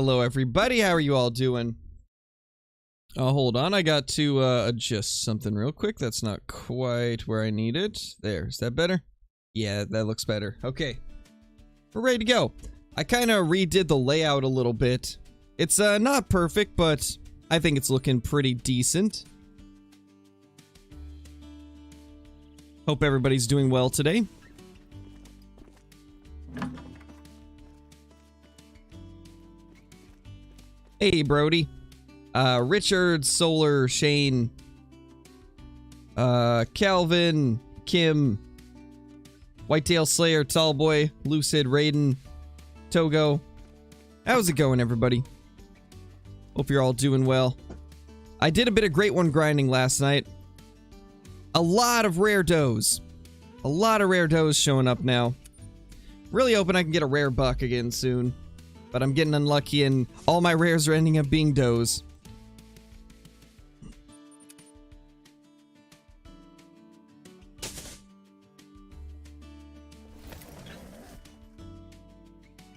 Hello everybody, how are you all doing? Hold on, I got to adjust something real quick. That's not quite where I need it. There, is that better? Yeah, that looks better. Okay, we're ready to go. I kind of redid the layout a little bit. It's not perfect, but I think it's looking pretty decent. Hope everybody's doing well today. Hey, Brody. Richard, Solar, Shane, Calvin, Kim, Whitetail Slayer, Tallboy, Lucid, Raiden, Togo. How's it going, everybody? Hope you're all doing well. I did a bit of Great One grinding last night. A lot of rare does. A lot of rare does showing up now. Really hoping I can get a rare buck again soon. But I'm getting unlucky and all my rares are ending up being does.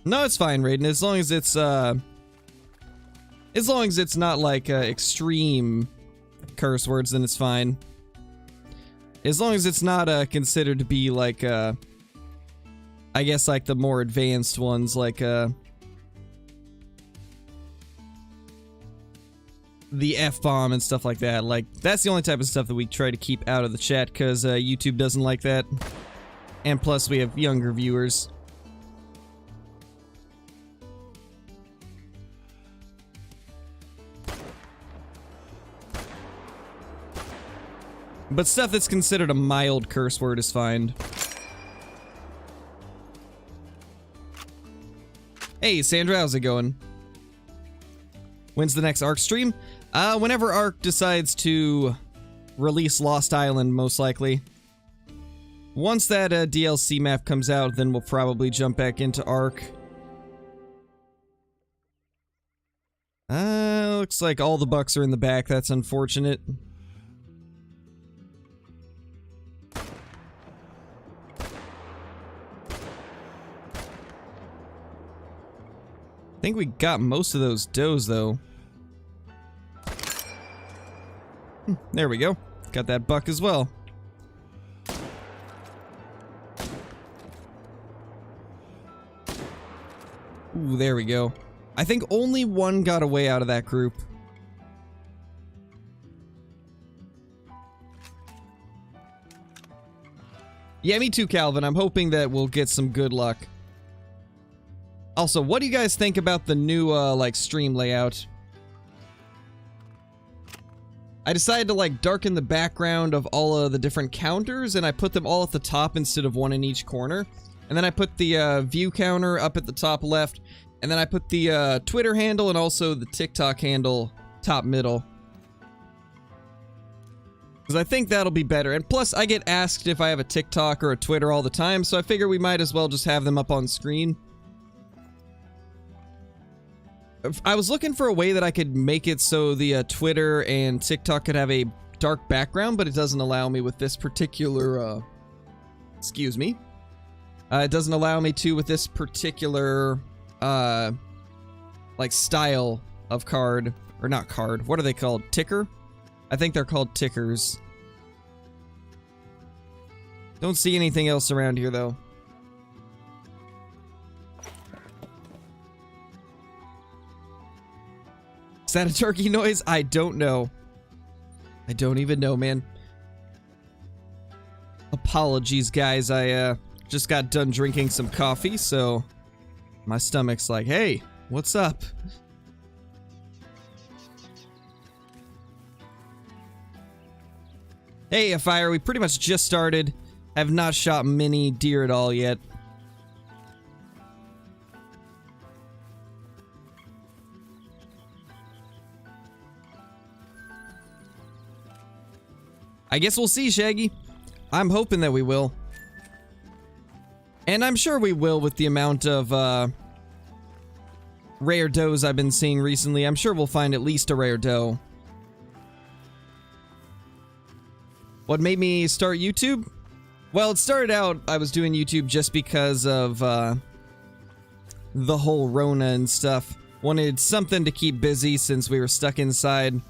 No, it's fine, Raiden. As long as it's not like extreme curse words, then it's fine. As long as it's not considered to be like I guess like the more advanced ones, like the F-bomb and stuff like that. Like, that's the only type of stuff that we try to keep out of the chat, because YouTube doesn't like that. And plus, we have younger viewers. But stuff that's considered a mild curse word is fine. Hey, Sandra, how's it going? When's the next Ark stream? Whenever Ark decides to release Lost Island, most likely. Once that DLC map comes out, then we'll probably jump back into Ark. Looks like all the bucks are in the back. That's unfortunate. I think we got most of those does, though. There we go. Got that buck as well. Ooh, there we go. I think only one got away out of that group. Yeah, me too, Calvin. I'm hoping that we'll get some good luck. Also, what do you guys think about the new, like, stream layout? I decided to, like, darken the background of all of the different counters, and I put them all at the top instead of one in each corner. And then I put the, view counter up at the top left, and then I put the, Twitter handle and also the TikTok handle top middle. Because I think that'll be better. And plus, I get asked if I have a TikTok or a Twitter all the time, so I figure we might as well just have them up on screen. I was looking for a way that I could make it so the Twitter and TikTok could have a dark background, but it doesn't allow me with this particular, excuse me. It doesn't allow me to with this particular, like, style of card. Or not card, what are they called? Ticker? I think they're called tickers. Don't see anything else around here, though. Is that a turkey noise? I don't know. I don't even know, man. Apologies, guys. I just got done drinking some coffee, so my stomach's like, hey, what's up? Hey, Fire, we pretty much just started. Have not shot many deer at all yet. I guess we'll see, Shaggy. I'm hoping that we will. And I'm sure we will with the amount of, rare does I've been seeing recently. I'm sure we'll find at least a rare doe. What made me start YouTube? Well, it started out, I was doing YouTube just because of, the whole Rona and stuff. Wanted something to keep busy since we were stuck inside.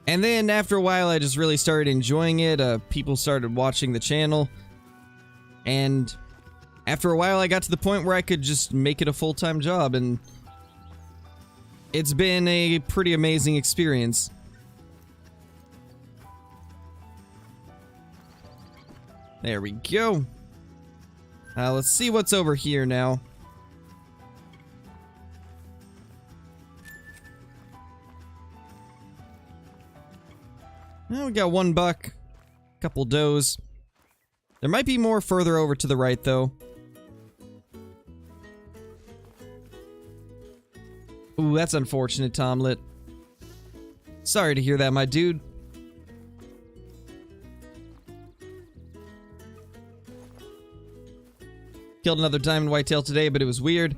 And then after a while, I just really started enjoying it. People started watching the channel. And after a while, I got to the point where I could just make it a full-time job. And it's been a pretty amazing experience. There we go. Let's see what's over here now. Well, we got 1 buck, couple does. There might be more further over to the right, though. Ooh, that's unfortunate, Tomlet. Sorry to hear that, my dude. Killed another diamond whitetail today, but it was weird.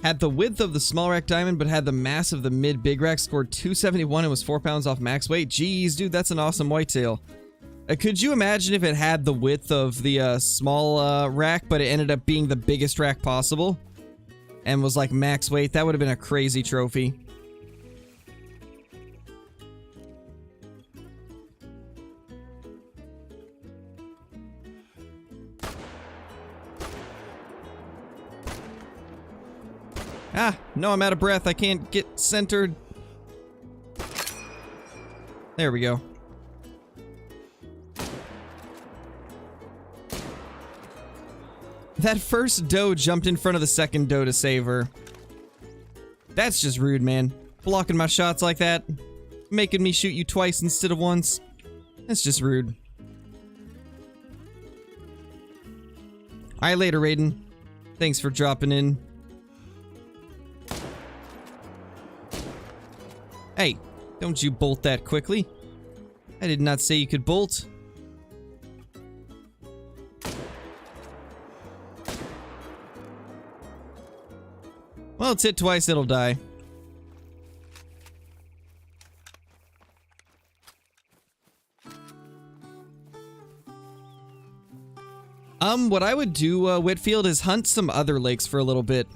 Had the width of the small rack diamond, but had the mass of the mid big rack. Scored 271 and was 4 pounds off max weight. Jeez, dude, that's an awesome whitetail. Could you imagine if it had the width of the small rack, but it ended up being the biggest rack possible? And was like max weight? That would have been a crazy trophy. Ah, no, I'm out of breath. I can't get centered. There we go. That first doe jumped in front of the second doe to save her. That's just rude, man. Blocking my shots like that. Making me shoot you twice instead of once. That's just rude. Alright, later, Raiden. Thanks for dropping in. Hey, don't you bolt that quickly. I did not say you could bolt. Well, it's hit twice, it'll die. What I would do, Whitfield, is hunt some other lakes for a little bit.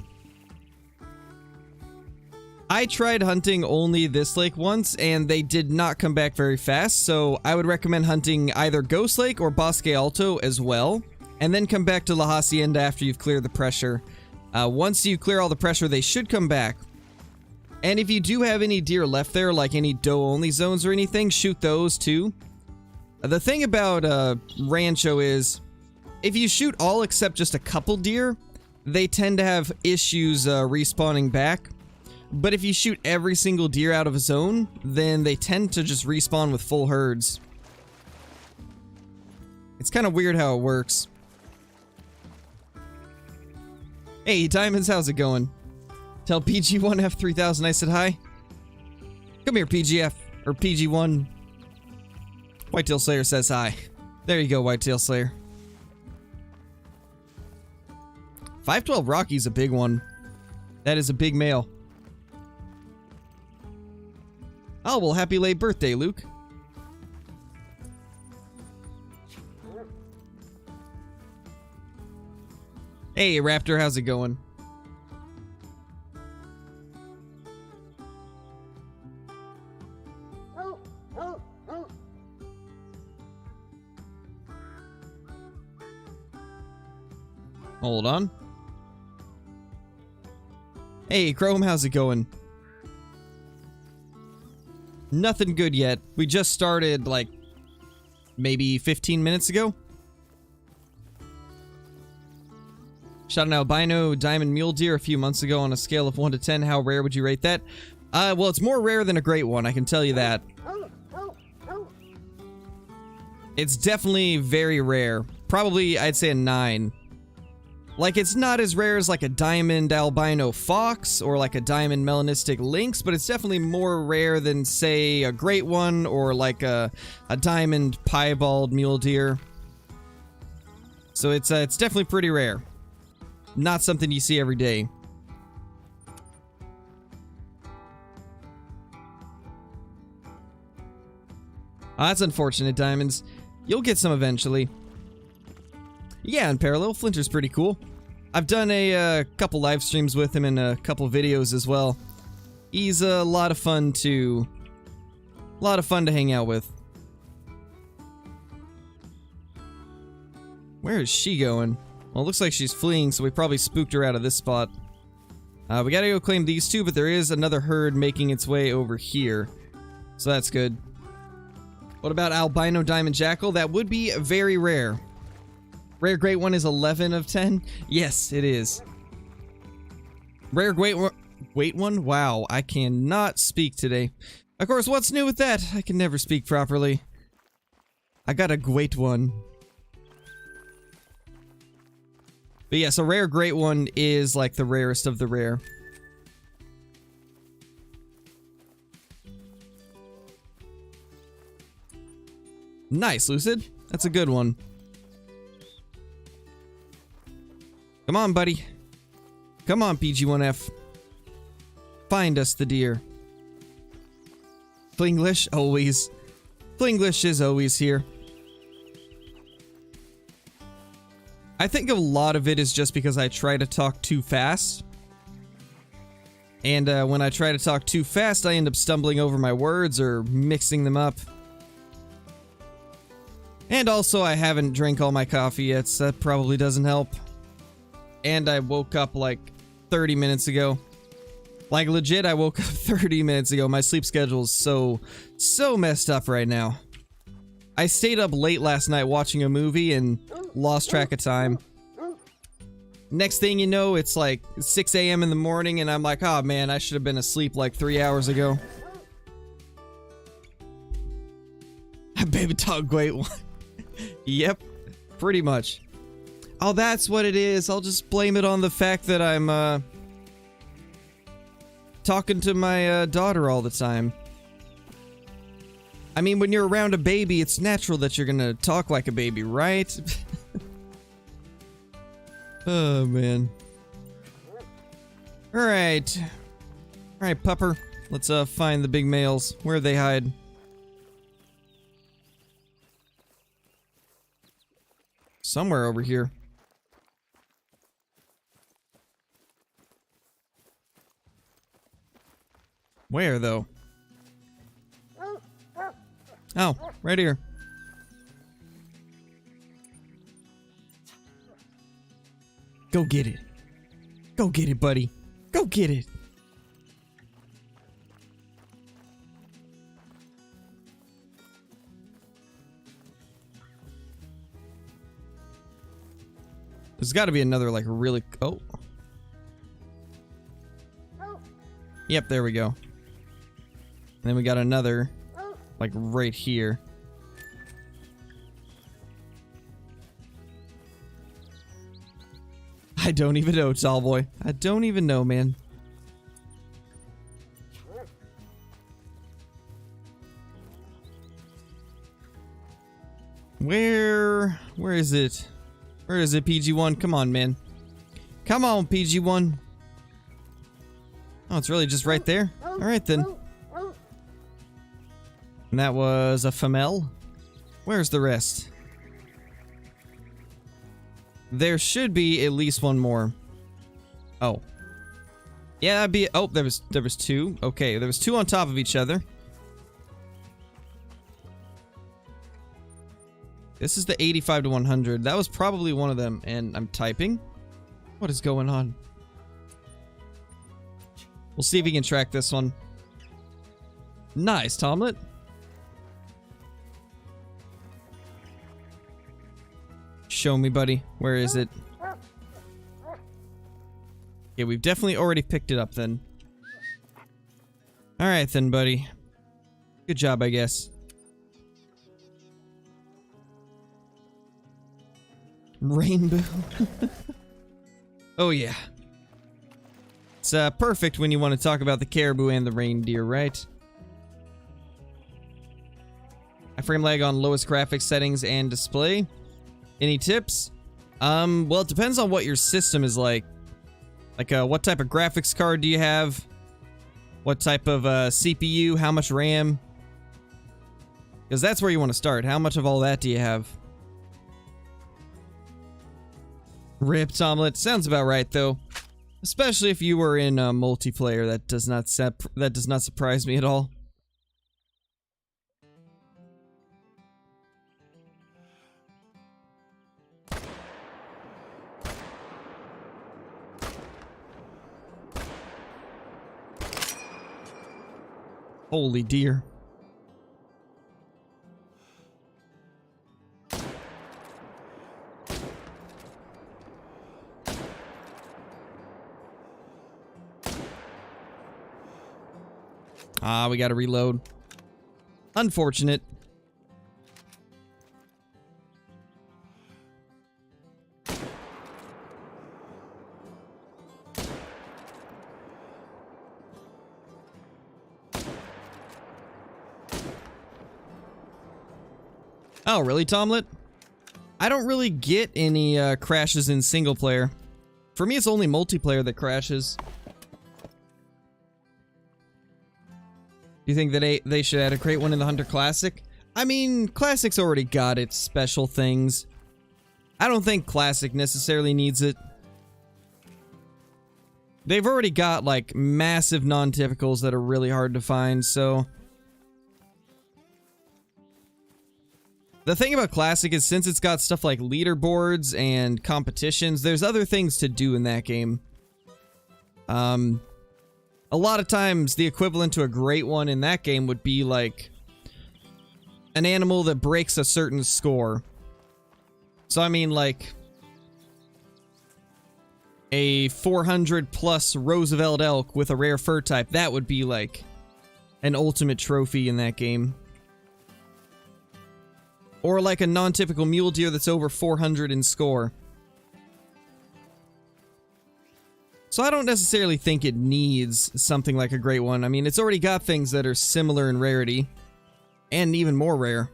I tried hunting only this lake once, and they did not come back very fast, so I would recommend hunting either Ghost Lake or Bosque Alto as well, and then come back to La Hacienda after you've cleared the pressure. Once you clear all the pressure, they should come back. And if you do have any deer left there, like any doe-only zones or anything, shoot those too. The thing about Rancho is, if you shoot all except just a couple deer, they tend to have issues respawning back. But if you shoot every single deer out of a zone, then they tend to just respawn with full herds. It's kind of weird how it works. Hey, Diamonds, how's it going? Tell PG1F3000 I said hi. Come here, PGF, or PG1. Whitetail Slayer says hi. There you go, Whitetail Slayer. 512 Rocky's a big one. That is a big male. Oh, well, happy late birthday, Luke. Hey, Raptor, how's it going? Hold on. Hey, Chrome, how's it going? Nothing good yet. We just started, like, maybe 15 minutes ago. Shot an albino diamond mule deer a few months ago on a scale of 1 to 10. How rare would you rate that? Well, it's more rare than a great one, I can tell you that. It's definitely very rare. Probably, I'd say a 9. Like, it's not as rare as, like, a diamond albino fox or, like, a diamond melanistic lynx, but it's definitely more rare than, say, a great one or, like, a diamond piebald mule deer. So it's definitely pretty rare. Not something you see every day. Oh, that's unfortunate, Diamonds. You'll get some eventually. Yeah, in parallel, Flinter's pretty cool. I've done a couple live streams with him and a couple videos as well. He's a lot of fun to hang out with. Where is she going? Well, it looks like she's fleeing, so we probably spooked her out of this spot. We gotta go claim these two, but there is another herd making its way over here. So that's good. What about albino diamond jackal? That would be very rare. Rare great one is 11 of 10? Yes, it is. Rare great one? Wow, I cannot speak today. Of course, what's new with that? I can never speak properly. I got a great one. But yes, a rare great one is like the rarest of the rare. Nice, Lucid. That's a good one. Come on, buddy. Come on, PG1F. Find us the deer. Flinglish, always. Flinglish is always here. I think a lot of it is just because I try to talk too fast. And when I try to talk too fast, I end up stumbling over my words or mixing them up. And also, I haven't drank all my coffee yet, so that probably doesn't help. And I woke up like 30 minutes ago. Like legit, I woke up 30 minutes ago. My sleep schedule is so messed up right now. I stayed up late last night watching a movie and lost track of time. Next thing you know, it's like 6 a.m. in the morning and I'm like, oh man, I should have been asleep like 3 hours ago. Baby dog, great one. Yep, pretty much. Oh, that's what it is. I'll just blame it on the fact that I'm, talking to my, daughter all the time. I mean, when you're around a baby, it's natural that you're gonna talk like a baby, right? Oh, man. Alright. Alright, pupper. Let's, find the big males. Where they hide. Somewhere over here. Where, though? Oh, right here. Go get it. Go get it, buddy. Go get it. There's got to be another, like, really... Oh. Yep, there we go. And then we got another, like, right here. I don't even know, tall boy. I don't even know, man. Where is it? Where is it, PG1? Come on, man. Come on, PG1. Oh, it's really just right there? Alright, then. And that was a femelle. Where's the rest? There should be at least one more. Oh. Yeah, that'd be... Oh, there was two. Okay, there was two on top of each other. This is the 85 to 100. That was probably one of them, and I'm typing. What is going on? We'll see if we can track this one. Nice, Tomlet. Show me, buddy. Where is it? Yeah, we've definitely already picked it up then. Alright then, buddy. Good job, I guess. Rainbow. Oh yeah. It's perfect when you want to talk about the caribou and the reindeer, right? I frame lag on lowest graphics settings and display. Any tips? Well, it depends on what your system is like. Like, what type of graphics card do you have? What type of CPU? How much RAM? Because that's where you want to start. How much of all that do you have? Rip, Tomlet. Sounds about right, though. Especially if you were in multiplayer, that does not surprise me at all. Holy deer. Ah, we gotta reload. Unfortunate. Oh, really, Tomlet? I don't really get any crashes in single player. For me, it's only multiplayer that crashes. Do you think that they should add a crate one in the Hunter Classic? I mean, Classic's already got its special things. I don't think Classic necessarily needs it. They've already got, like, massive non-typicals that are really hard to find, so... The thing about Classic is since it's got stuff like leaderboards and competitions, there's other things to do in that game. A lot of times the equivalent to a great one in that game would be like an animal that breaks a certain score. So I mean like a 400 plus Roosevelt elk with a rare fur type, that would be like an ultimate trophy in that game. Or like a non-typical mule deer that's over 400 in score. So I don't necessarily think it needs something like a great one. I mean, it's already got things that are similar in rarity. And even more rare.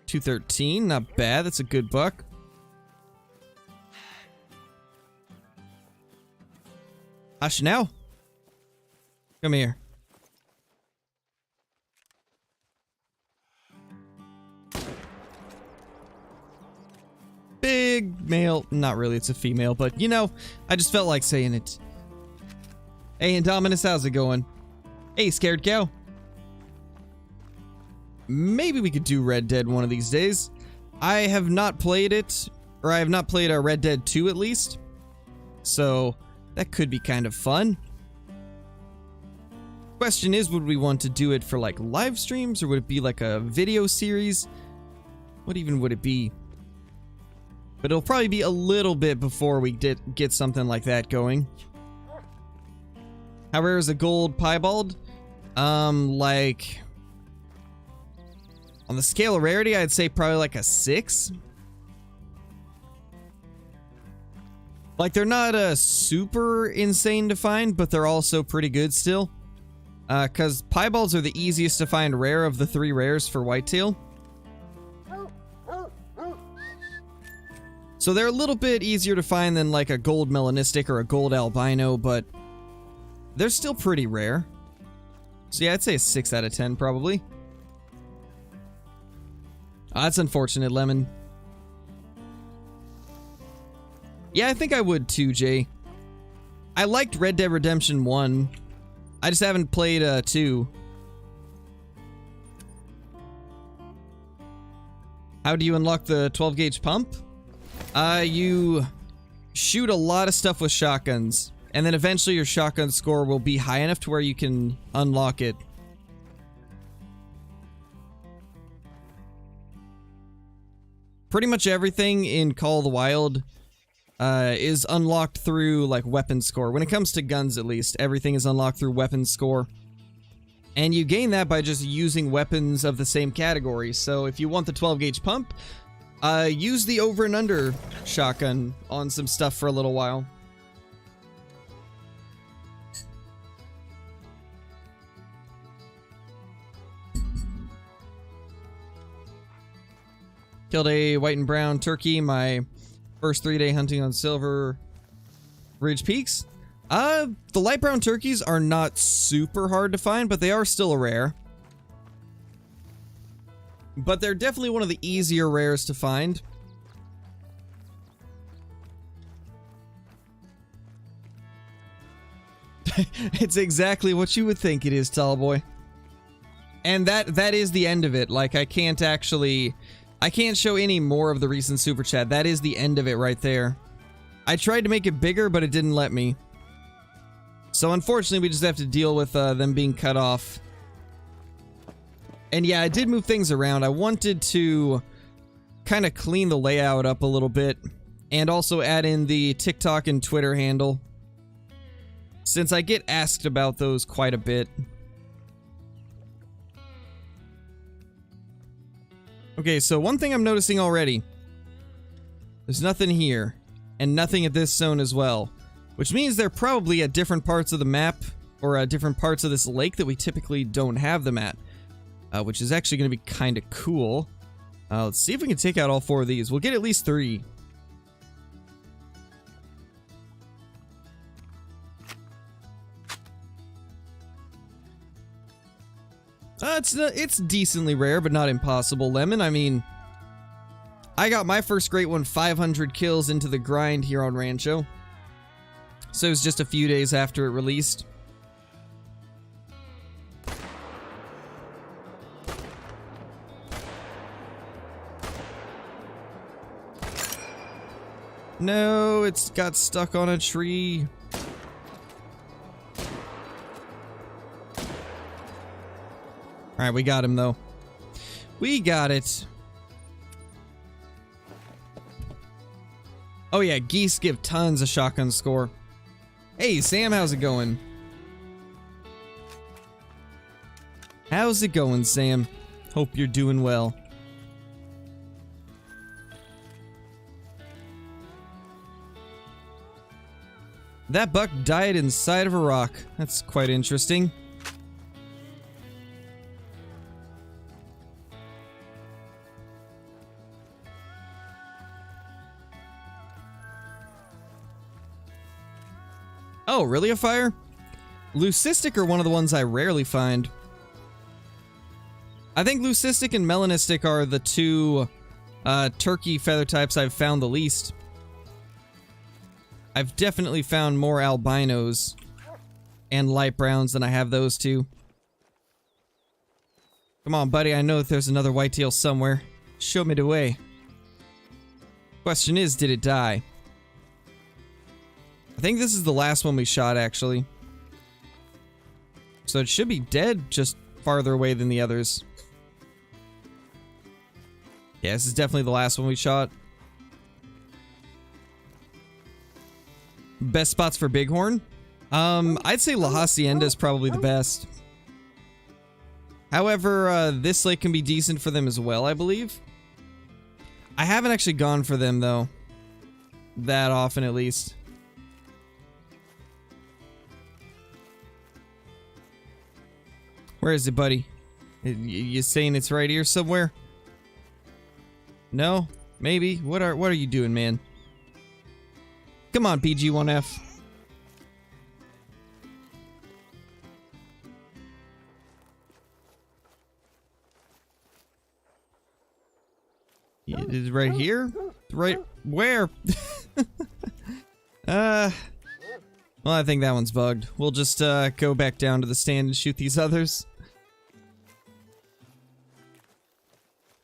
$213, not bad. That's a good buck. Hush now. Come here. Big male. Not really, it's a female, but you know, I just felt like saying it. Hey, Indominus, how's it going? Hey, Scared Cow. Maybe we could do Red Dead one of these days. I have not played it, or I have not played Red Dead 2 at least. So, that could be kind of fun. Question is, would we want to do it for like live streams, or would it be like a video series? What even would it be? But it'll probably be a little bit before we get something like that going. How rare is a gold piebald? Like... On the scale of rarity, I'd say probably like a 6. Like, they're not super insane to find, but they're also pretty good still. Because piebalds are the easiest to find rare of the 3 rares for whitetail. So they're a little bit easier to find than like a gold melanistic or a gold albino, but they're still pretty rare. So yeah, I'd say a 6 out of 10 probably. Oh, that's unfortunate, Lemon. Yeah, I think I would too, Jay. I liked Red Dead Redemption 1. I just haven't played 2. How do you unlock the 12 gauge pump? You shoot a lot of stuff with shotguns, and then eventually your shotgun score will be high enough to where you can unlock it. Pretty much everything in Call of the Wild is unlocked through like weapon score. When it comes to guns, at least, everything is unlocked through weapon score. And you gain that by just using weapons of the same category. So if you want the 12 gauge pump, use the over and under shotgun on some stuff for a little while. Killed a white and brown turkey my first 3-day hunting on Silver Ridge Peaks. The light brown turkeys are not super hard to find, but they are still a rare. But they're definitely one of the easier rares to find. It's exactly what you would think it is, tall boy. And that is the end of it. Like, I can't show any more of the recent super chat. That is the end of it right there. I tried to make it bigger, but it didn't let me. So unfortunately, we just have to deal with them being cut off. And yeah, I did move things around. I wanted to kind of clean the layout up a little bit and also add in the TikTok and Twitter handle, since I get asked about those quite a bit. Okay, so one thing I'm noticing already. There's nothing here, and nothing at this zone as well. Which means they're probably at different parts of the map, or at different parts of this lake that we typically don't have them at. Which is actually going to be kind of cool. Let's see if we can take out all 4 of these. We'll get at least 3. It's decently rare, but not impossible, Lemon. I mean, I got my first great one 500 kills into the grind here on Rancho. So it was just a few days after it released. No, it's got stuck on a tree. Alright, we got him though. We got it. Oh yeah, geese give tons of shotgun score. Hey Sam, how's it going? How's it going, Sam? Hope you're doing well. That buck died inside of a rock. That's quite interesting. Oh, really a fire? Leucistic are one of the ones I rarely find. I think Leucistic and Melanistic are the 2 turkey feather types I've found the least. I've definitely found more albinos and light browns than I have those 2. Come on, buddy, I know that there's another whitetail somewhere. Show me the way. Question is, did it die? I think this is the last one we shot, actually. So it should be dead, just farther away than the others. Yeah, this is definitely the last one we shot. Best spots for bighorn? I'd say La Hacienda is probably the best. However, this lake can be decent for them as well, I believe. I haven't actually gone for them, though. That often, at least. Where is it, buddy? You saying it's right here somewhere? No? Maybe? What are you doing, man? Come on, PG1F. It is right here? Right where? Well, I think that one's bugged. We'll just go back down to the stand and shoot these others.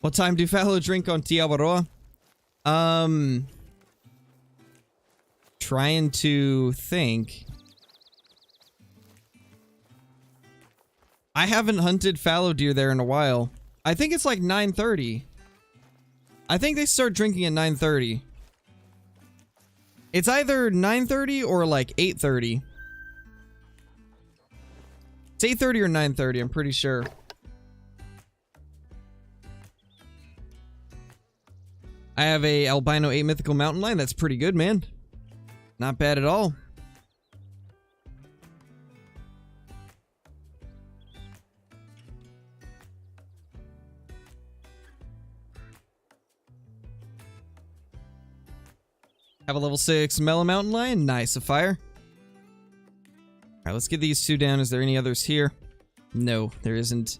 What time do fallow drink on Tiawaroa? Trying to think. I haven't hunted fallow deer there in a while. I think it's like 9:30. I think they start drinking at 9:30. It's either 9:30 or like 8:30. It's 8:30 or 9:30, I'm pretty sure. I have a albino 8 mythical mountain lion. That's pretty good, man. Not bad at all. Have a level 6 mellow mountain lion. Nice, a fire. Alright, let's get these 2 down. Is there any others here? No, there isn't.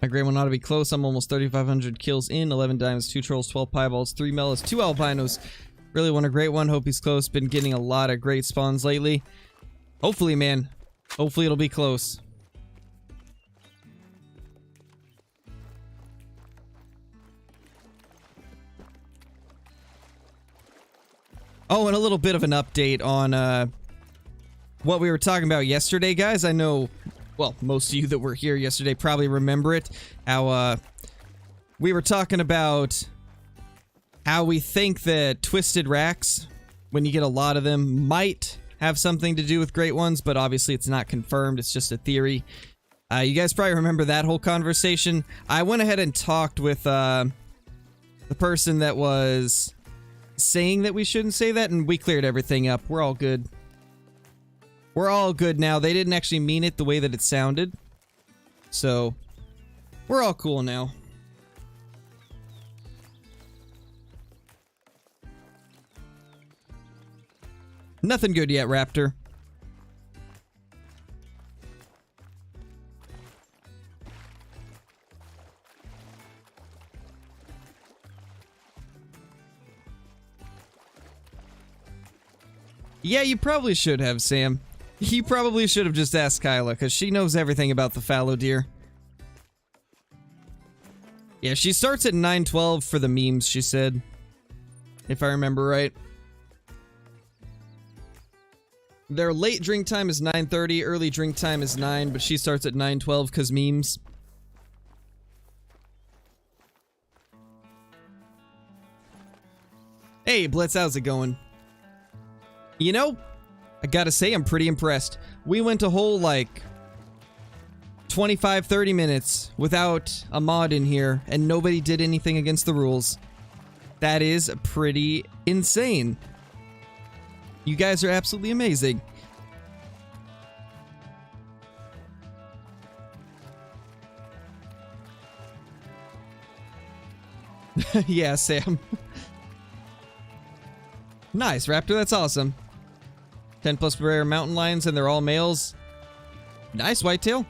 My great one ought to be close. I'm almost 3,500 kills in. 11 diamonds, 2 trolls, 12 pieballs, 3 mellas, 2 albinos. Really want a great one. Hope he's close. Been getting a lot of great spawns lately. Hopefully, man. Hopefully it'll be close. Oh, and a little bit of an update on what we were talking about yesterday, guys. I know, well, most of you that were here yesterday probably remember it. How we were talking about how we think that twisted racks, when you get a lot of them, might have something to do with great ones, but obviously it's not confirmed. It's just a theory. You guys probably remember that whole conversation. I went ahead and talked with the person that was saying that we shouldn't say that, and we cleared everything up. We're all good. We're all good now. They didn't actually mean it the way that it sounded. So, we're all cool now. Nothing good yet, Raptor. Yeah, you probably should have, Sam. You probably should have just asked Kyla, because she knows everything about the fallow deer. Yeah, she starts at 9:12 for the memes, she said. If I remember right. Their late drink time is 9:30, early drink time is 9, but she starts at 9:12 because memes. Hey, Blitz, how's it going? You know, I gotta say, I'm pretty impressed. We went a whole, like, 25-30 minutes without a mod in here, and nobody did anything against the rules. That is pretty insane. You guys are absolutely amazing. Yeah, Sam. Nice, Raptor, that's awesome. 10 plus rare mountain lions, and they're all males. Nice, Whitetail.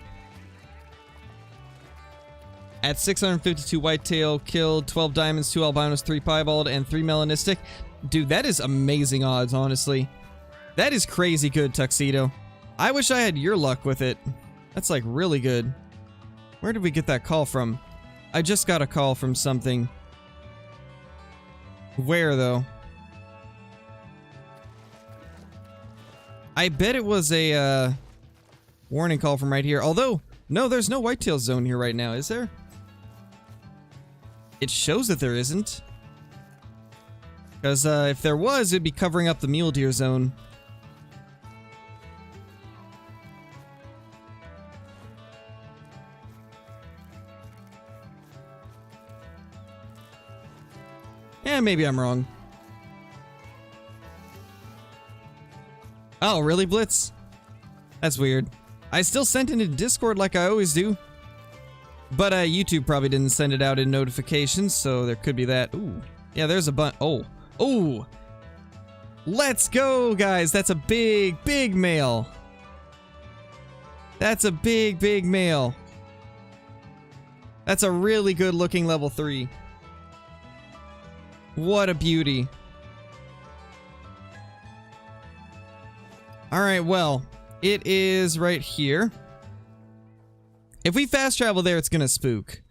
At 652 Whitetail, killed 12 diamonds, 2 albinos, 3 piebald, and 3 melanistic. Dude, that is amazing odds, honestly. That is crazy good, Tuxedo. I wish I had your luck with it. That's, like, really good. Where did we get that call from? I just got a call from something. Where, though? I bet it was a, warning call from right here. Although, no, there's no whitetail zone here right now, is there? It shows that there isn't. Because, if there was, it'd be covering up the mule deer zone. Yeah, maybe I'm wrong. Oh, really, Blitz? That's weird. I still sent it in Discord like I always do. But YouTube probably didn't send it out in notifications, so there could be that. Ooh. Yeah, there's a bunch. Oh. Oh. Let's go, guys. That's a big, big male. That's a big, big male. That's a really good looking level 3. What a beauty. Alright, well, it is right here. If we fast travel there, it's gonna spook.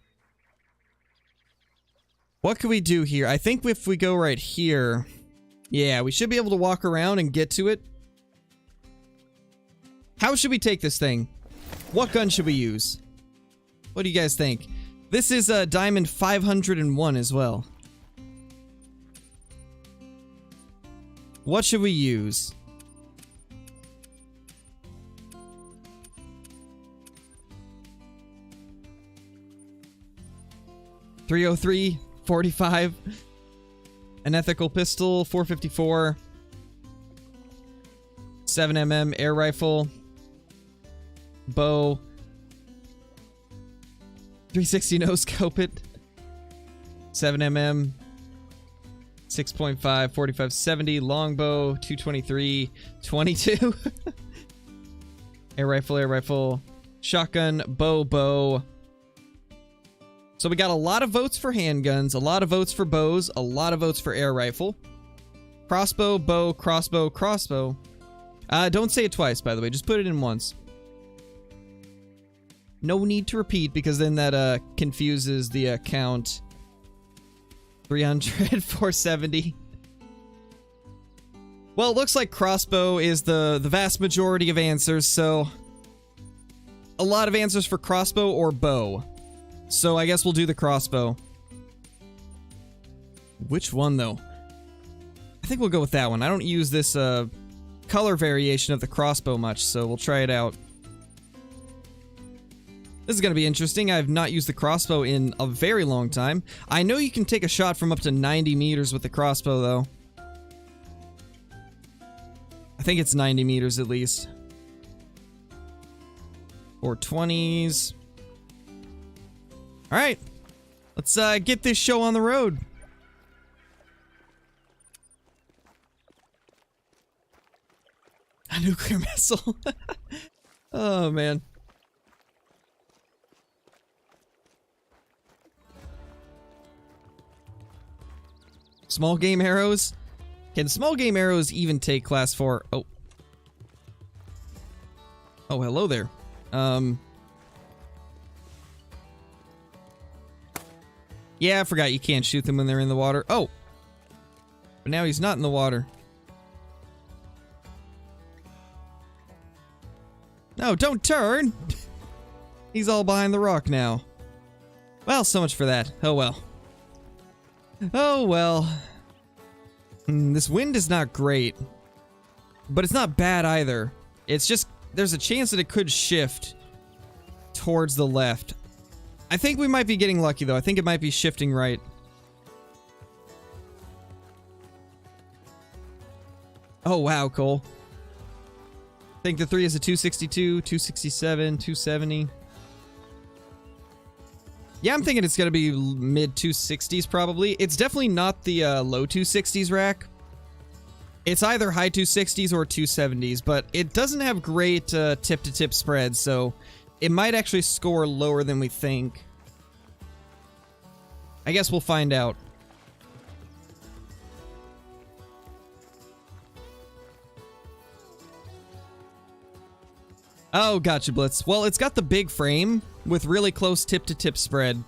What can we do here? I think if we go right here... Yeah, we should be able to walk around and get to it. How should we take this thing? What gun should we use? What do you guys think? This is a Diamond 501 as well. What should we use? .303, 45, an ethical pistol, 454, 7mm air rifle, bow, 360 no scope it, 7mm, 6.5, 45, 70, longbow, 223, 22, air rifle, shotgun, bow, So we got a lot of votes for handguns, a lot of votes for bows, a lot of votes for air rifle. Crossbow, bow, crossbow, crossbow. Don't say it twice, by the way. Just put it in once. No need to repeat, because then that confuses the count. 300, 470. Well, it looks like crossbow is the vast majority of answers, so... a lot of answers for crossbow or bow. So I guess we'll do the crossbow. Which one, though? I think we'll go with that one. I don't use this color variation of the crossbow much, so we'll try it out. This is going to be interesting. I have not used the crossbow in a very long time. I know you can take a shot from up to 90 meters with the crossbow, though. I think it's 90 meters at least. Or 20s. Alright. Let's get this show on the road. A nuclear missile. Oh, man. Small game arrows? Can small game arrows even take class 4? Oh. Oh, hello there. Yeah, I forgot you can't shoot them when they're in the water. Oh! But now he's not in the water. No, don't turn! He's all behind the rock now. Well, so much for that. Oh well. Oh well. This wind is not great. But it's not bad either. It's just, there's a chance that it could shift towards the left. I think we might be getting lucky though. I think it might be shifting right. Oh wow, Cole. I think the 3 is a 262, 267, 270. Yeah, I'm thinking it's going to be mid 260s probably. It's definitely not the low 260s rack. It's either high 260s or 270s, but it doesn't have great tip-to-tip spread, so it might actually score lower than we think. I guess we'll find out. Oh, gotcha, Blitz. Well, it's got the big frame with really close tip-to-tip spread.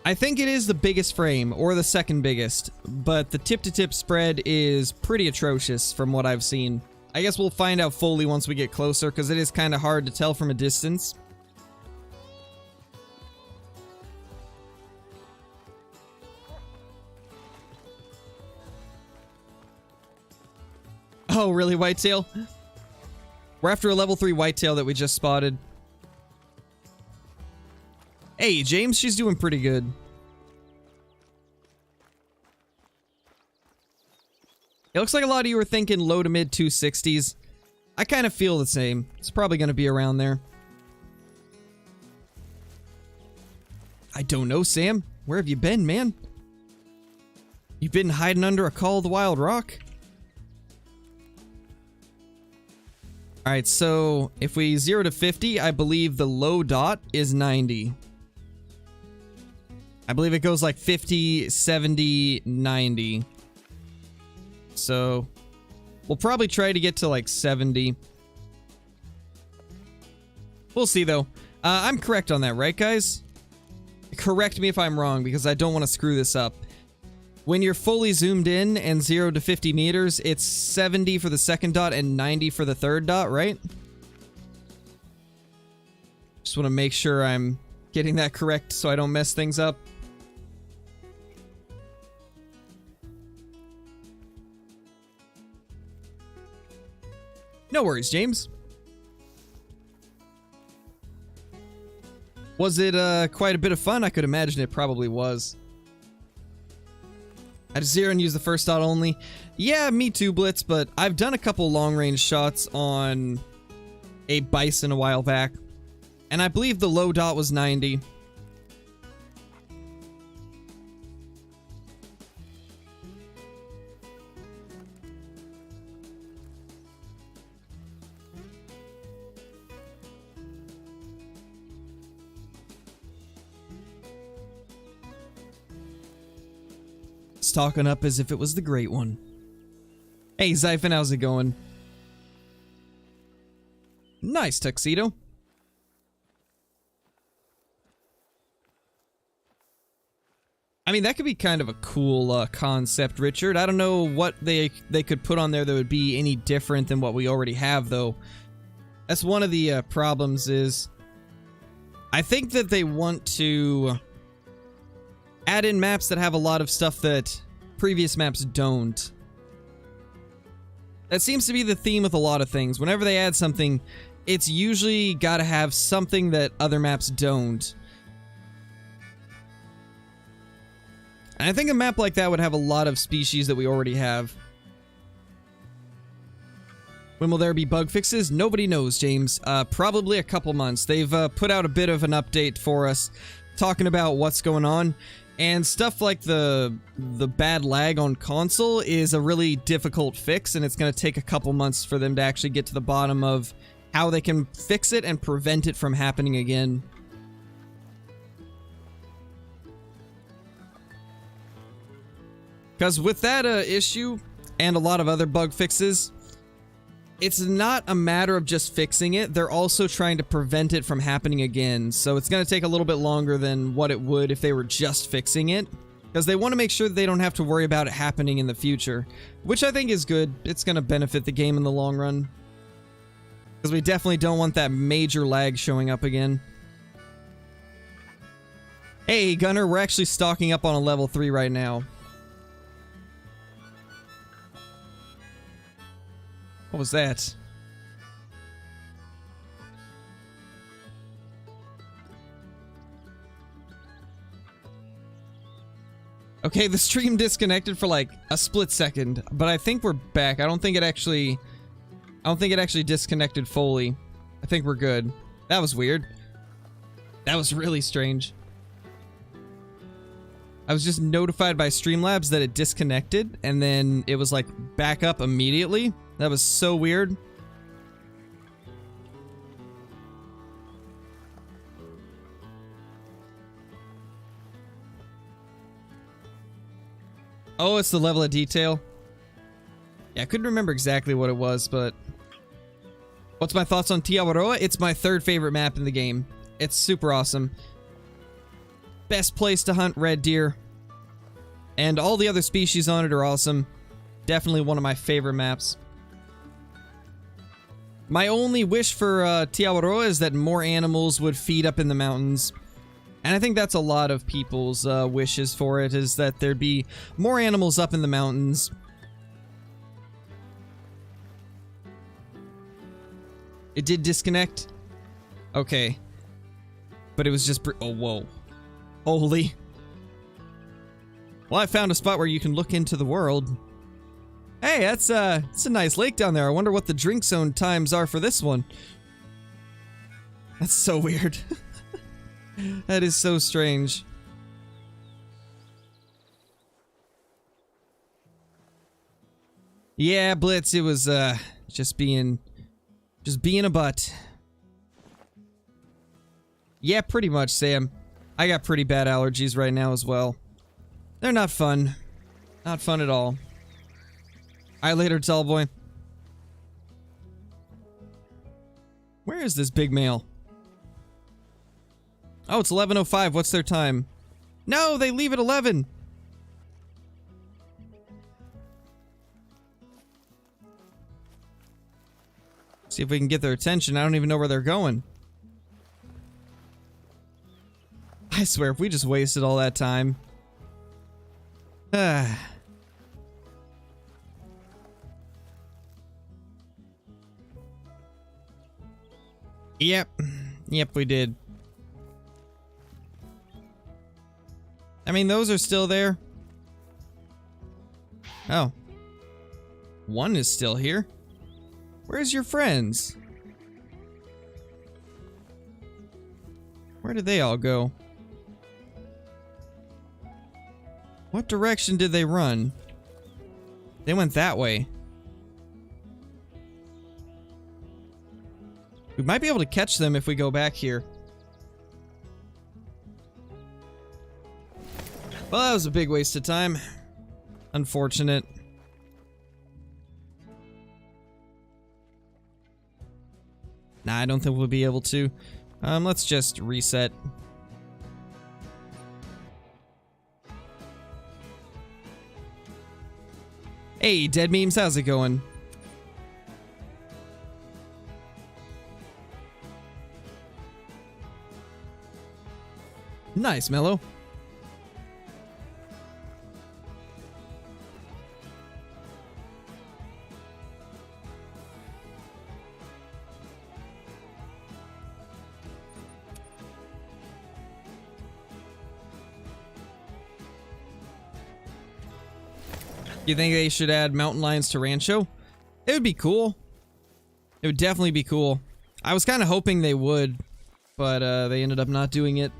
I think it is the biggest frame, or the second biggest, but the tip-to-tip spread is pretty atrocious from what I've seen. I guess we'll find out fully once we get closer, because it is kind of hard to tell from a distance. Oh, really, Whitetail? We're after a level 3 Whitetail that we just spotted. Hey, James, she's doing pretty good. It looks like a lot of you were thinking low to mid 260s. I kind of feel the same. It's probably going to be around there. I don't know, Sam. Where have you been, man? You've been hiding under a Call of the Wild rock? Alright, so if we 0 to 50, I believe the low dot is 90. I believe it goes like 50, 70, 90. So we'll probably try to get to like 70. We'll see though. I'm correct on that, right guys? Correct me if I'm wrong because I don't want to screw this up. When you're fully zoomed in and 0 to 50 meters, it's 70 for the second dot and 90 for the third dot, right? Just want to make sure I'm getting that correct so I don't mess things up. No worries, James. Was it quite a bit of fun? I could imagine it probably was. I just 0 and use the first dot only. Yeah, me too, Blitz, but I've done a couple long-range shots on a bison a while back. And I believe the low dot was 90. talking up as if it was the great one. Hey, Zyphon, how's it going? Nice tuxedo. I mean, that could be kind of a cool concept, Richard. I don't know what they could put on there that would be any different than what we already have, though. That's one of the problems is... I think that they want to add in maps that have a lot of stuff that previous maps don't. That seems to be the theme with a lot of things. Whenever they add something, it's usually got to have something that other maps don't. And I think a map like that would have a lot of species that we already have. When will there be bug fixes? Nobody knows, James. Probably a couple months. They've put out a bit of an update for us, talking about what's going on. And stuff like the bad lag on console is a really difficult fix, and it's going to take a couple months for them to actually get to the bottom of how they can fix it and prevent it from happening again. Because with that issue, and a lot of other bug fixes, it's not a matter of just fixing it, they're also trying to prevent it from happening again. So it's going to take a little bit longer than what it would if they were just fixing it. Because they want to make sure that they don't have to worry about it happening in the future. Which I think is good. It's going to benefit the game in the long run. Because we definitely don't want that major lag showing up again. Hey, Gunner, we're actually stocking up on a level 3 right now. What was that? Okay, the stream disconnected for like a split second, but I think we're back. I don't think it actually disconnected fully. I think we're good. That was weird. That was really strange. I was just notified by Streamlabs that it disconnected, and then it was like back up immediately. That was so weird. Oh, it's the level of detail. Yeah, I couldn't remember exactly what it was, but... What's my thoughts on Tiawaroa? It's my third favorite map in the game. It's super awesome. Best place to hunt red deer. And all the other species on it are awesome. Definitely one of my favorite maps. My only wish for Tiawaroa is that more animals would feed up in the mountains. And I think that's a lot of people's wishes for it, is that there'd be more animals up in the mountains. It did disconnect? Okay. But it was just... oh, whoa. Holy. Well, I found a spot where you can look into the world. Hey, it's a nice lake down there. I wonder what the drink zone times are for this one. That's so weird. That is so strange. Yeah, Blitz, it was just being a butt. Yeah, pretty much, Sam. I got pretty bad allergies right now as well. They're not fun. Not fun at all. Alright, later, tall boy. Where is this big male? Oh, it's 11:05. What's their time? No, they leave at 11. See if we can get their attention. I don't even know where they're going. I swear, if we just wasted all that time. Yep, we did. I mean, those are still there. Oh. One is still here. Where's your friends? Where did they all go? What direction did they run? They went that way. We might be able to catch them if we go back here. Well, that was a big waste of time. Unfortunate. Nah, I don't think we'll be able to. Let's just reset. Hey, Dead Memes, how's it going? Nice, Mello. You think they should add mountain lions to Rancho? It would be cool. It would definitely be cool. I was kind of hoping they would, but they ended up not doing it.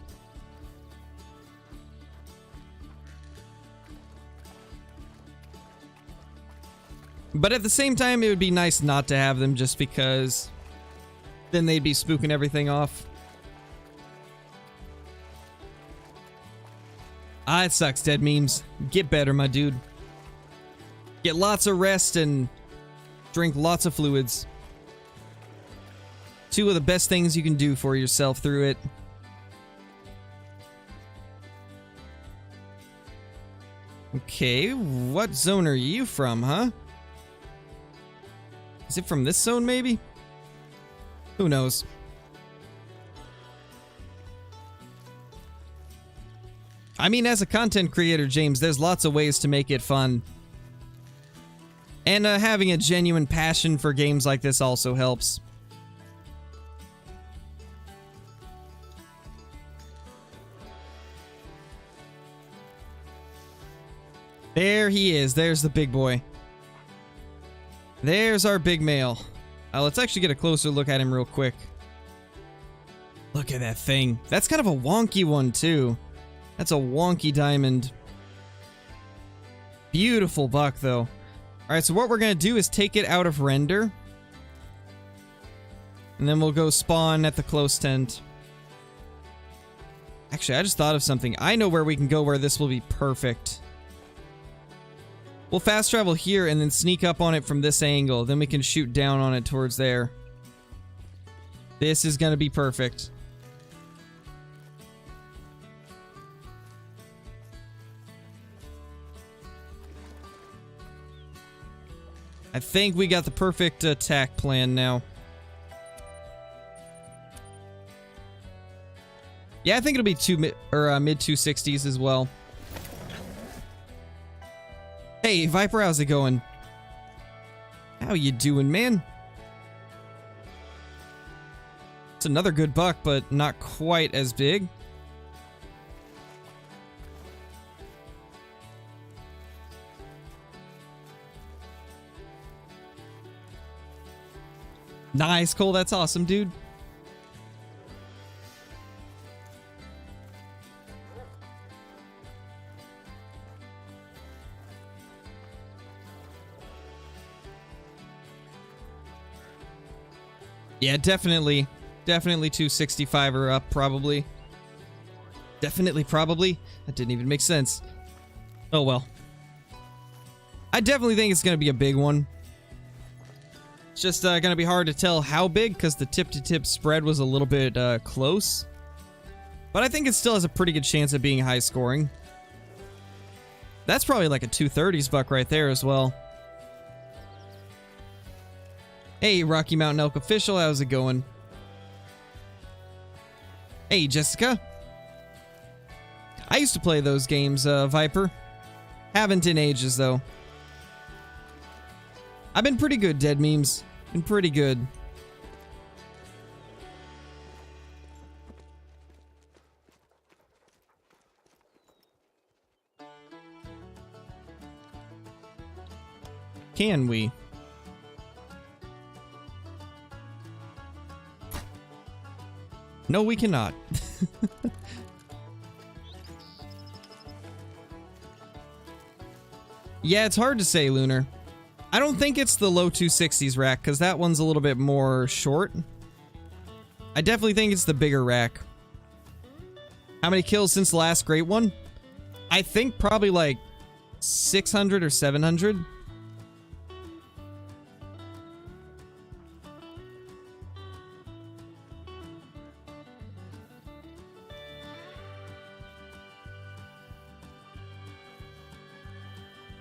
But at the same time, it would be nice not to have them just because then they'd be spooking everything off. Ah, it sucks, Dead Memes. Get better, my dude. Get lots of rest and drink lots of fluids. Two of the best things you can do for yourself through it. Okay, what zone are you from, huh? Is it from this zone, maybe? Who knows? I mean, as a content creator, James, there's lots of ways to make it fun. And having a genuine passion for games like this also helps. There he is. There's the big boy. There's our big male. Let's actually get a closer look at him real quick. Look at that thing. That's kind of a wonky one, too. That's a wonky diamond. Beautiful buck, though. Alright, so what we're going to do is take it out of render. And then we'll go spawn at the close tent. Actually, I just thought of something. I know where we can go where this will be perfect. We'll fast travel here and then sneak up on it from this angle. Then we can shoot down on it towards there. This is going to be perfect. I think we got the perfect attack plan now. Yeah, I think it'll be mid 260s as well. Hey, Viper, how's it going? How you doing, man? It's another good buck, but not quite as big. Nice, Cole. That's awesome, dude. Yeah, definitely 265 or up, probably. Definitely, probably. That didn't even make sense. Oh, well. I definitely think it's going to be a big one. It's just going to be hard to tell how big because the tip-to-tip spread was a little bit close. But I think it still has a pretty good chance of being high scoring. That's probably like a 230s buck right there as well. Hey, Rocky Mountain Elk Official, how's it going? Hey, Jessica. I used to play those games, Viper. Haven't in ages, though. I've been pretty good, Dead Memes. Been pretty good. Can we? No, we cannot. Yeah, it's hard to say, Lunar. I don't think it's the low 260s rack, because that one's a little bit more short. I definitely think it's the bigger rack. How many kills since the last great one? I think probably like 600 or 700?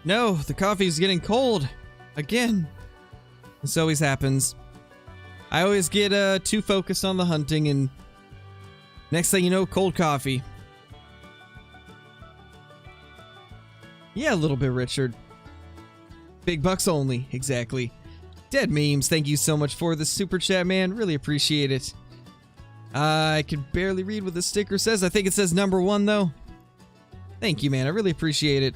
No, the coffee's getting cold. Again. This always happens. I always get too focused on the hunting, and next thing you know, cold coffee. Yeah, a little bit, Richard. Big bucks only, exactly. Dead Memes, thank you so much for the super chat, man. Really appreciate it. I can barely read what the sticker says. I think it says number 1, though. Thank you, man. I really appreciate it.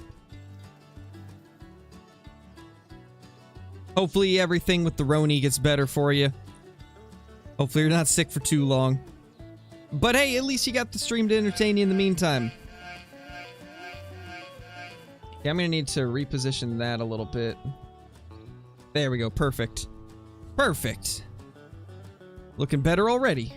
Hopefully everything with the Roni gets better for you. Hopefully you're not sick for too long. But hey, at least you got the stream to entertain you in the meantime. Yeah, I'm gonna need to reposition that a little bit. There we go, perfect. Perfect. Looking better already.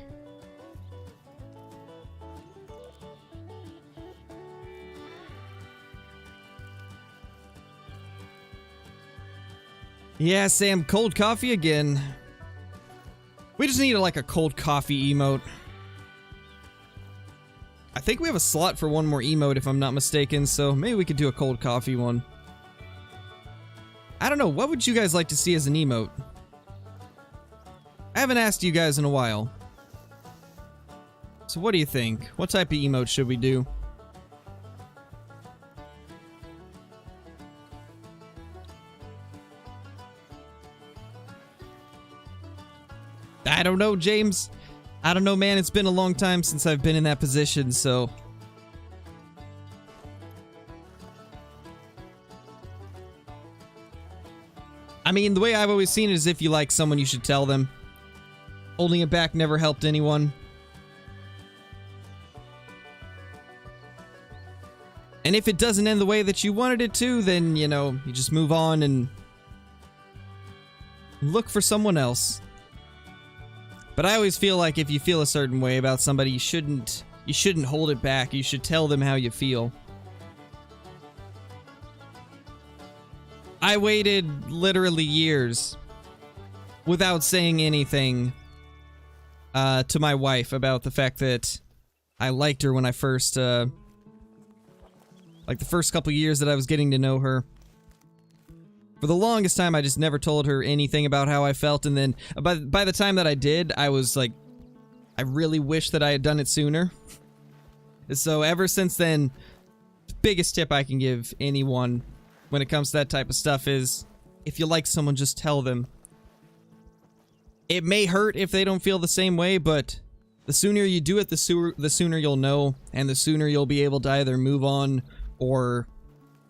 Yeah, Sam, cold coffee again. We just need like a cold coffee emote. I think we have a slot for one more emote if I'm not mistaken, so maybe we could do a cold coffee one. I don't know, what would you guys like to see as an emote? I haven't asked you guys in a while. So what do you think? What type of emote should we do? I don't know, James. I don't know, man. It's been a long time since I've been in that position, so... I mean, the way I've always seen it is if you like someone, you should tell them. Holding it back never helped anyone. And if it doesn't end the way that you wanted it to, then, you know, you just move on and... look for someone else. But I always feel like if you feel a certain way about somebody, you shouldn't hold it back. You should tell them how you feel. I waited literally years without saying anything to my wife about the fact that I liked her when I first, like the first couple years that I was getting to know her. For the longest time, I just never told her anything about how I felt, and then by the time that I did, I was like, I really wish that I had done it sooner. So ever since then, the biggest tip I can give anyone when it comes to that type of stuff is, if you like someone, just tell them. It may hurt if they don't feel the same way, but the sooner you do it, the sooner you'll know, and the sooner you'll be able to either move on or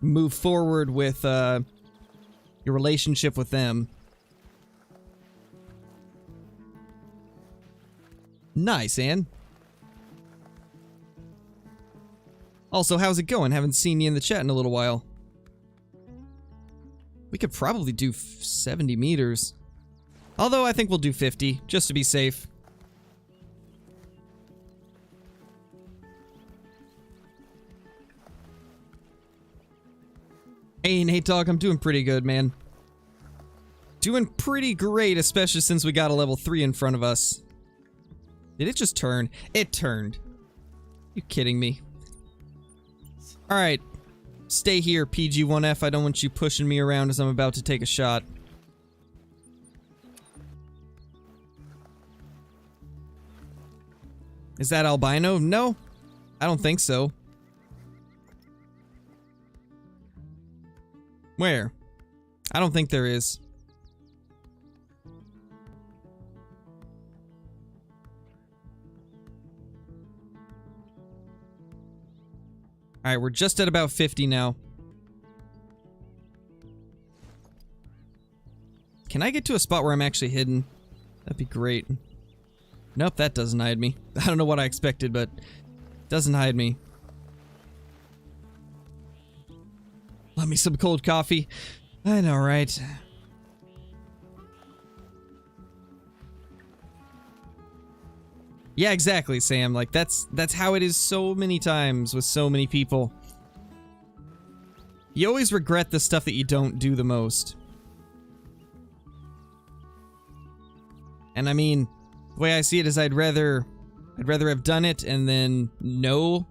move forward with, your relationship with them. Nice, Ann. Also, how's it going? Haven't seen you in the chat in a little while. We could probably do 70 meters. Although I think we'll do 50, just to be safe. Hey, Nate Dogg, I'm doing pretty good, man. Doing pretty great, especially since we got a level 3 in front of us. Did it just turn? It turned. You kidding me? Alright. Stay here, PG1F. I don't want you pushing me around as I'm about to take a shot. Is that albino? No. I don't think so. Where? I don't think there is. Alright, we're just at about 50 now. Can I get to a spot where I'm actually hidden? That'd be great. Nope, that doesn't hide me. I don't know what I expected, but it doesn't hide me. Love me some cold coffee. I know, right? Yeah, exactly, Sam. Like, that's how it is so many times with so many people. You always regret the stuff that you don't do the most. And I mean, the way I see it is I'd rather have done it and then know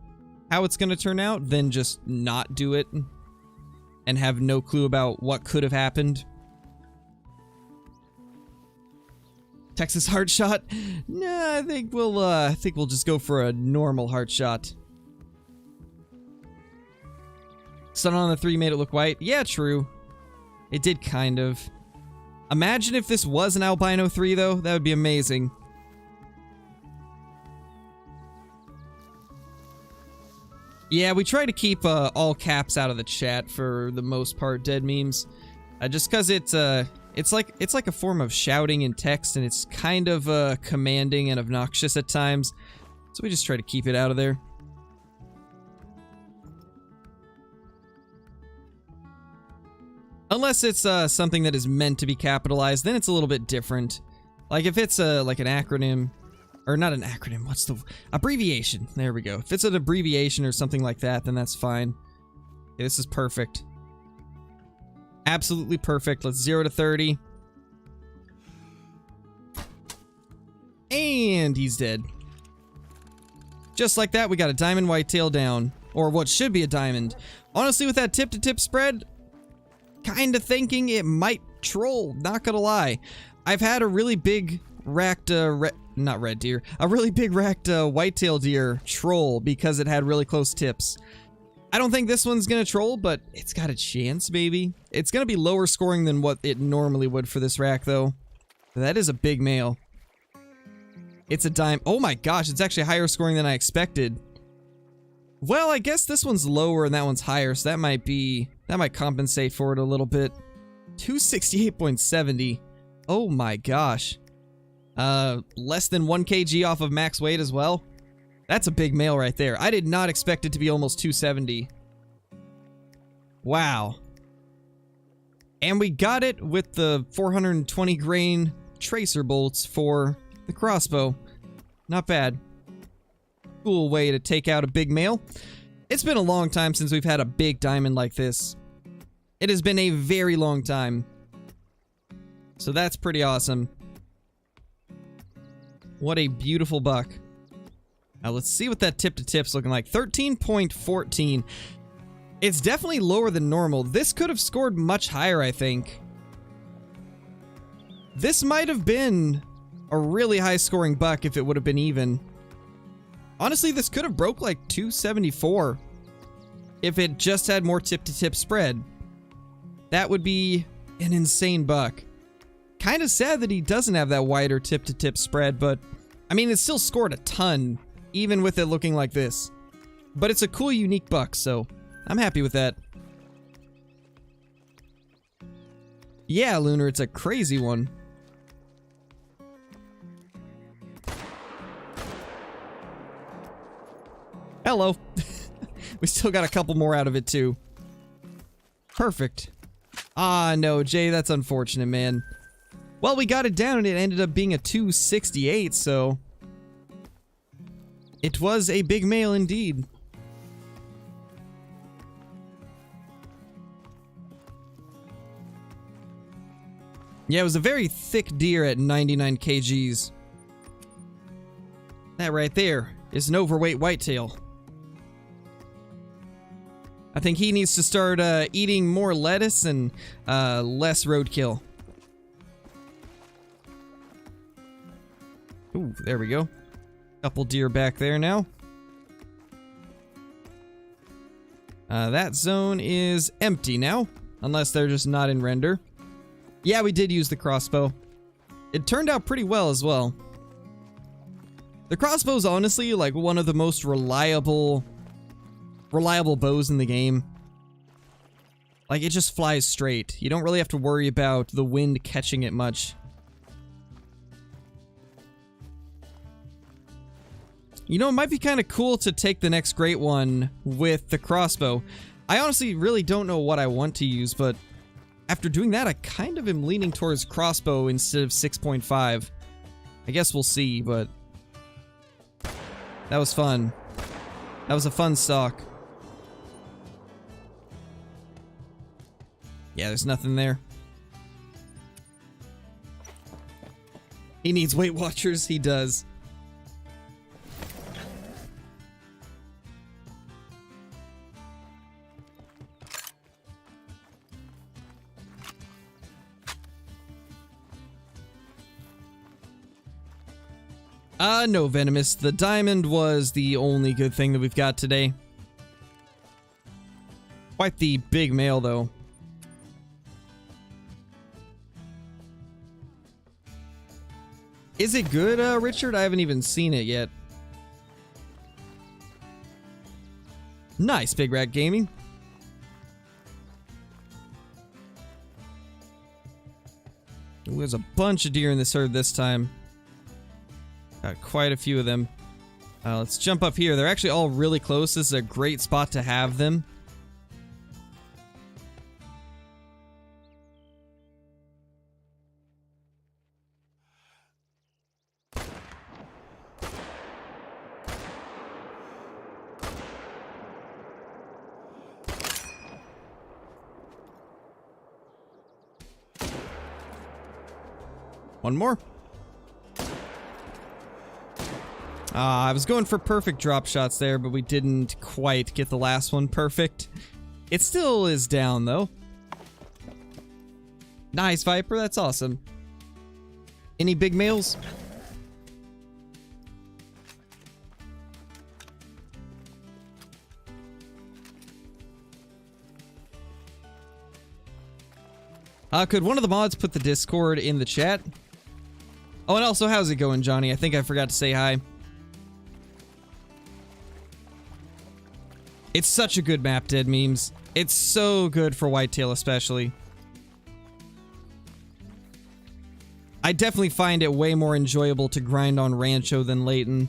how it's going to turn out than just not do it and have no clue about what could have happened. Texas heart shot? Nah, I think we'll just go for a normal heart shot. Sun on the 3 made it look white. Yeah, true. It did kind of. Imagine if this was an albino 3 though. That would be amazing. Yeah, we try to keep all caps out of the chat for the most part, dead memes. Just cuz it's like a form of shouting in text, and it's kind of commanding and obnoxious at times. So we just try to keep it out of there. Unless it's something that is meant to be capitalized, then it's a little bit different. Like if it's like an acronym, or not an acronym, what's the abbreviation? There we go. If it's an abbreviation or something like that, then that's fine. Okay, this is perfect. Absolutely perfect. Let's 0 to 30. And he's dead. Just like that, we got a diamond whitetail down. Or what should be a diamond. Honestly, with that tip-to-tip spread, kind of thinking it might troll, not gonna lie. I've had a really big racked, not red deer, a really big racked whitetail deer troll because it had really close tips. I don't think this one's gonna troll, but it's got a chance, maybe. It's gonna be lower scoring than what it normally would for this rack, though. That is a big male. It's a dime. Oh my gosh, it's actually higher scoring than I expected. Well, I guess this one's lower and that one's higher, so that might compensate for it a little bit. 268.70. Oh my gosh. Less than 1 kg off of max weight as well. That's a big male right there. I did not expect it to be almost 270. Wow. And we got it with the 420 grain tracer bolts for the crossbow. Not bad. Cool way to take out a big male. It's been a long time since we've had a big diamond like this. It has been a very long time. So that's pretty awesome. What a beautiful buck. Now let's see what that tip-to-tip's looking like. 13.14. It's definitely lower than normal. This could have scored much higher, I think. This might have been a really high-scoring buck if it would have been even. Honestly, this could have broke like 274 if it just had more tip-to-tip spread. That would be an insane buck. Kind of sad that he doesn't have that wider tip-to-tip spread, but I mean, it still scored a ton, even with it looking like this. But it's a cool, unique buck, so I'm happy with that. Yeah, Lunar, it's a crazy one. Hello. We still got a couple more out of it, too. Perfect. Ah, no, Jay, that's unfortunate, man. Well, we got it down, and it ended up being a 268, so it was a big male indeed. Yeah, it was a very thick deer at 99 kgs. That right there is an overweight whitetail. I think he needs to start eating more lettuce and less roadkill. Ooh, there we go. Couple deer back there now. That zone is empty now, unless they're just not in render. Yeah, we did use the crossbow. It turned out pretty well as well. The crossbow is honestly like one of the most reliable bows in the game. Like, it just flies straight. You don't really have to worry about the wind catching it much. You know, it might be kind of cool to take the next great one with the crossbow. I honestly really don't know what I want to use, but after doing that, I kind of am leaning towards crossbow instead of 6.5. I guess we'll see, but that was fun. That was a fun stalk. Yeah, there's nothing there. He needs Weight Watchers. He does. No Venomous. The diamond was the only good thing that we've got today. Quite the big male, though. Is it good, Richard? I haven't even seen it yet. Nice, Big Rat Gaming. Ooh, there's a bunch of deer in this herd this time. Got quite a few of them. Let's jump up here. They're actually all really close. This is a great spot to have them. One more. I was going for perfect drop shots there, but we didn't quite get the last one perfect. It still is down, though. Nice, Viper. That's awesome. Any big males? Could one of the mods put the Discord in the chat? Oh, and also, how's it going, Johnny? I think I forgot to say hi. It's such a good map, Dead Memes. It's so good for Whitetail, especially. I definitely find it way more enjoyable to grind on Rancho than Layton.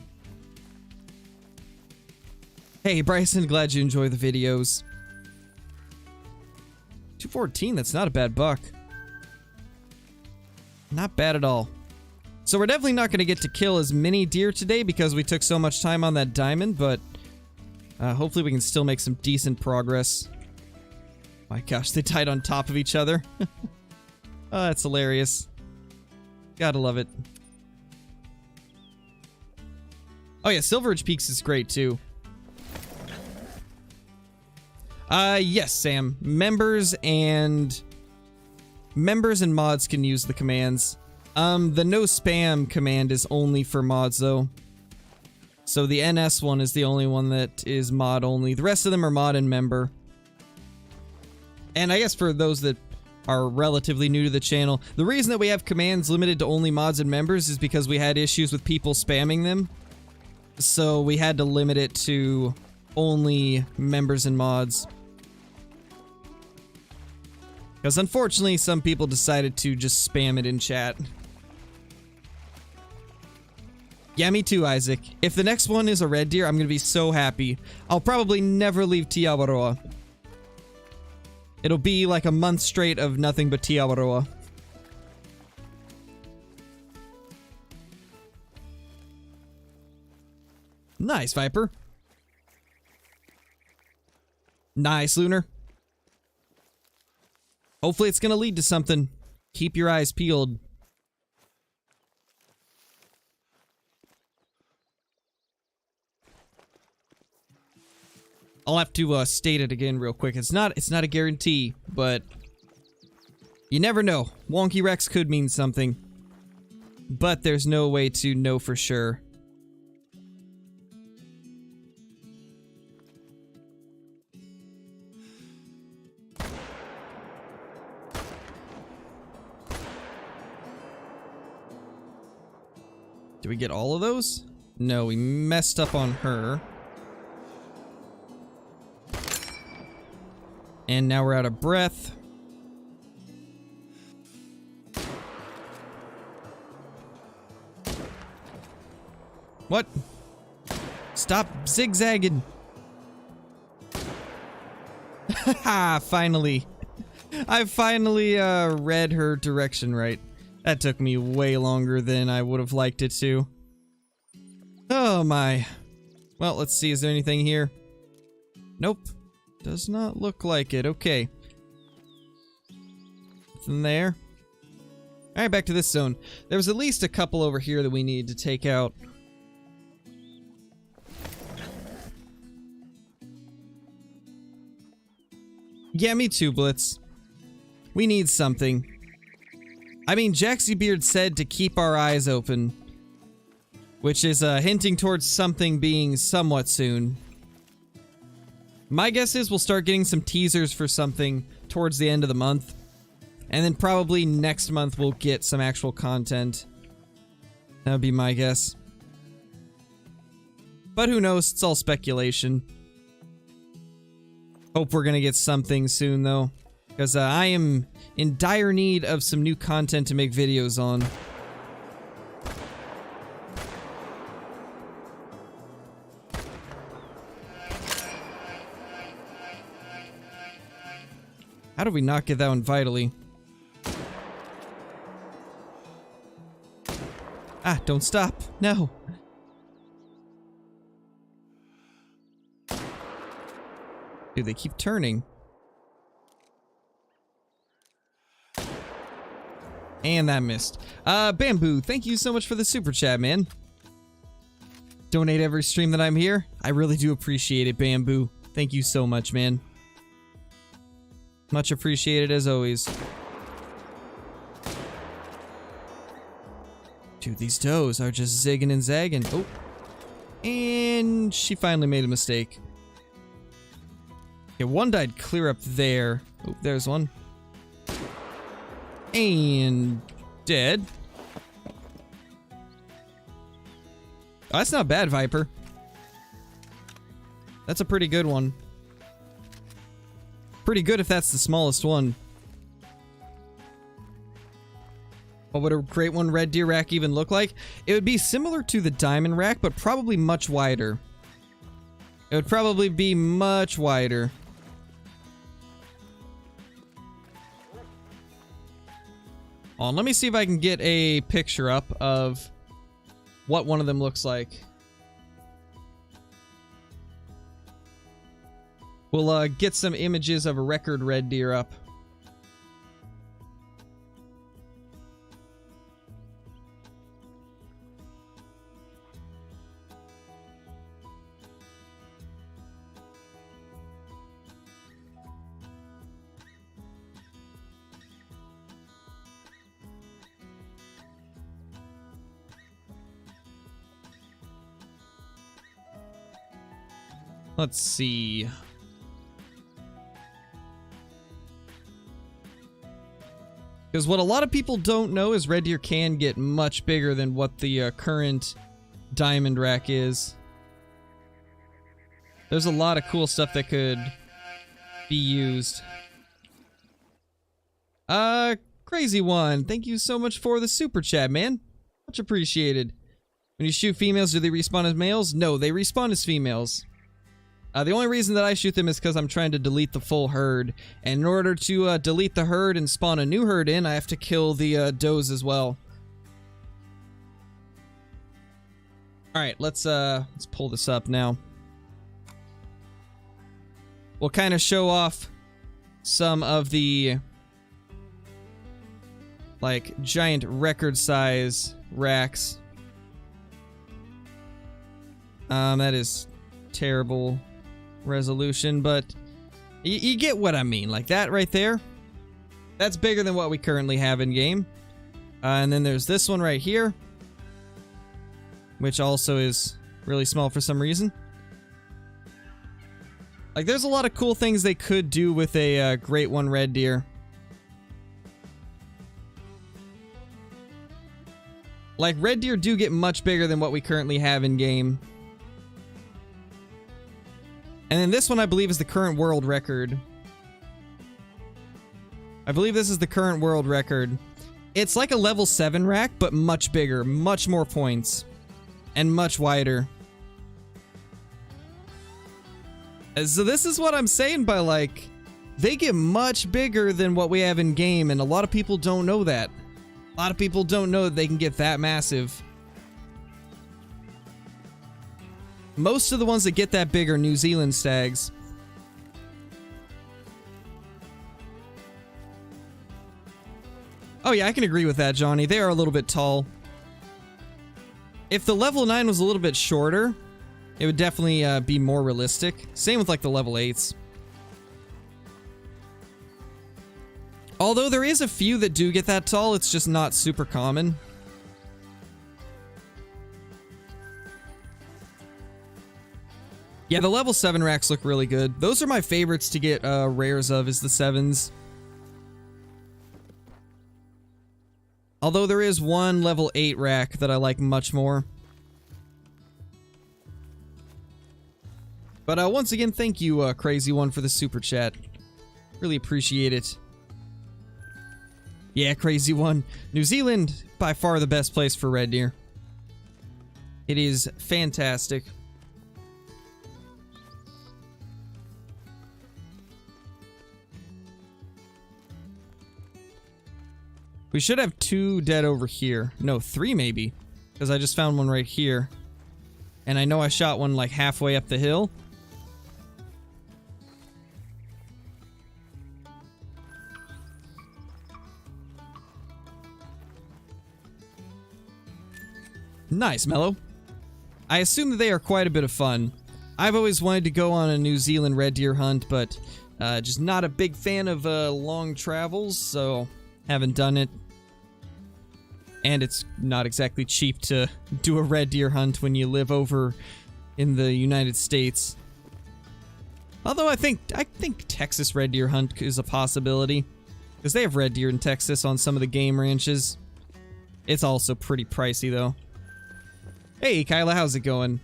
Hey, Bryson, glad you enjoy the videos. 214, that's not a bad buck. Not bad at all. So we're definitely not going to get to kill as many deer today because we took so much time on that diamond, but hopefully we can still make some decent progress. My gosh, they died on top of each other. Oh, that's hilarious. Gotta love it. Oh yeah, Silver Ridge Peaks is great too. Yes, Sam. Members and mods can use the commands. The no spam command is only for mods though. So the NS one is the only one that is mod only. The rest of them are mod and member. And I guess for those that are relatively new to the channel, the reason that we have commands limited to only mods and members is because we had issues with people spamming them. So we had to limit it to only members and mods. Because unfortunately, some people decided to just spam it in chat. Yeah, me too, Isaac. If the next one is a red deer, I'm gonna be so happy. I'll probably never leave Tiawaroa. It'll be like a month straight of nothing but Tiawaroa. Nice, Viper. Nice, Lunar. Hopefully it's gonna lead to something. Keep your eyes peeled. I'll have to state it again real quick. It's not a guarantee, but you never know. Wonky Rex could mean something, but there's no way to know for sure. Did we get all of those? No, we messed up on her. And now we're out of breath. What? Stop zigzagging. Haha, finally. I finally read her direction right. That took me way longer than I would have liked it to. Oh my. Well, let's see, is there anything here? Nope. Does not look like it. Okay. Nothing there. Alright, back to this zone. There was at least a couple over here that we need to take out. Yeah, me too, Blitz. We need something. I mean, Jaxie Beard said to keep our eyes open, which is hinting towards something being somewhat soon. My guess is we'll start getting some teasers for something towards the end of the month. And then probably next month we'll get some actual content. That would be my guess. But who knows? It's all speculation. Hope we're gonna get something soon though. Because I am in dire need of some new content to make videos on. How did we not get that one vitally? Ah, don't stop. No. Dude, they keep turning. And that missed. Bamboo, thank you so much for the super chat, man. Donate every stream that I'm here. I really do appreciate it, Bamboo. Thank you so much, man. Much appreciated as always. Dude, these does are just zigging and zagging. Oh. And she finally made a mistake. Okay, one died clear up there. Oh, there's one. And dead. Oh, that's not bad, Viper. That's a pretty good one. Pretty good if that's the smallest one. What would a great one red deer rack even look like? It would be similar to the diamond rack, but probably much wider. It would probably be much wider. Hold on, let me see if I can get a picture up of what one of them looks like. We'll get some images of a record red deer up. Let's see. Because what a lot of people don't know is red deer can get much bigger than what the current diamond rack is. There's a lot of cool stuff that could be used. Crazy one. Thank you so much for the super chat, man. Much appreciated. When you shoot females, do they respawn as males? No, they respawn as females. The only reason that I shoot them is because I'm trying to delete the full herd. And in order to delete the herd and spawn a new herd in, I have to kill the does as well. Alright, let's pull this up now. We'll kind of show off some of the like giant record size racks. That is terrible resolution, but you get what I mean. Like that right there, that's bigger than what we currently have in game. And then there's this one right here, which also is really small for some reason. Like there's a lot of cool things they could do with a great one red deer. Like red deer do get much bigger than what we currently have in game. And then this one, I believe, is the current world record. I believe this is the current world record. It's like a level 7 rack, but much bigger, much more points, and much wider. So this is what I'm saying by, like, they get much bigger than what we have in game, and a lot of people don't know that. A lot of people don't know that they can get that massive. Most of the ones that get that big are New Zealand stags. Oh yeah, I can agree with that, Johnny. They are a little bit tall. If the level 9 was a little bit shorter, it would definitely be more realistic. Same with like the level 8s. Although there is a few that do get that tall, it's just not super common. Yeah, the level 7 racks look really good. Those are my favorites to get rares of, is the 7s. Although there is one level 8 rack that I like much more. But once again, thank you, Crazy One, for the super chat. Really appreciate it. Yeah, Crazy One. New Zealand, by far the best place for red deer. It is fantastic. We should have 2 dead over here. No, 3 maybe. Because I just found one right here. And I know I shot one like halfway up the hill. Nice, Mello. I assume that they are quite a bit of fun. I've always wanted to go on a New Zealand red deer hunt, but just not a big fan of long travels, so haven't done it. And it's not exactly cheap to do a red deer hunt when you live over in the United States. Although I think Texas red deer hunt is a possibility, because they have red deer in Texas on some of the game ranches. It's also pretty pricey though. Hey, Kyla, how's it going?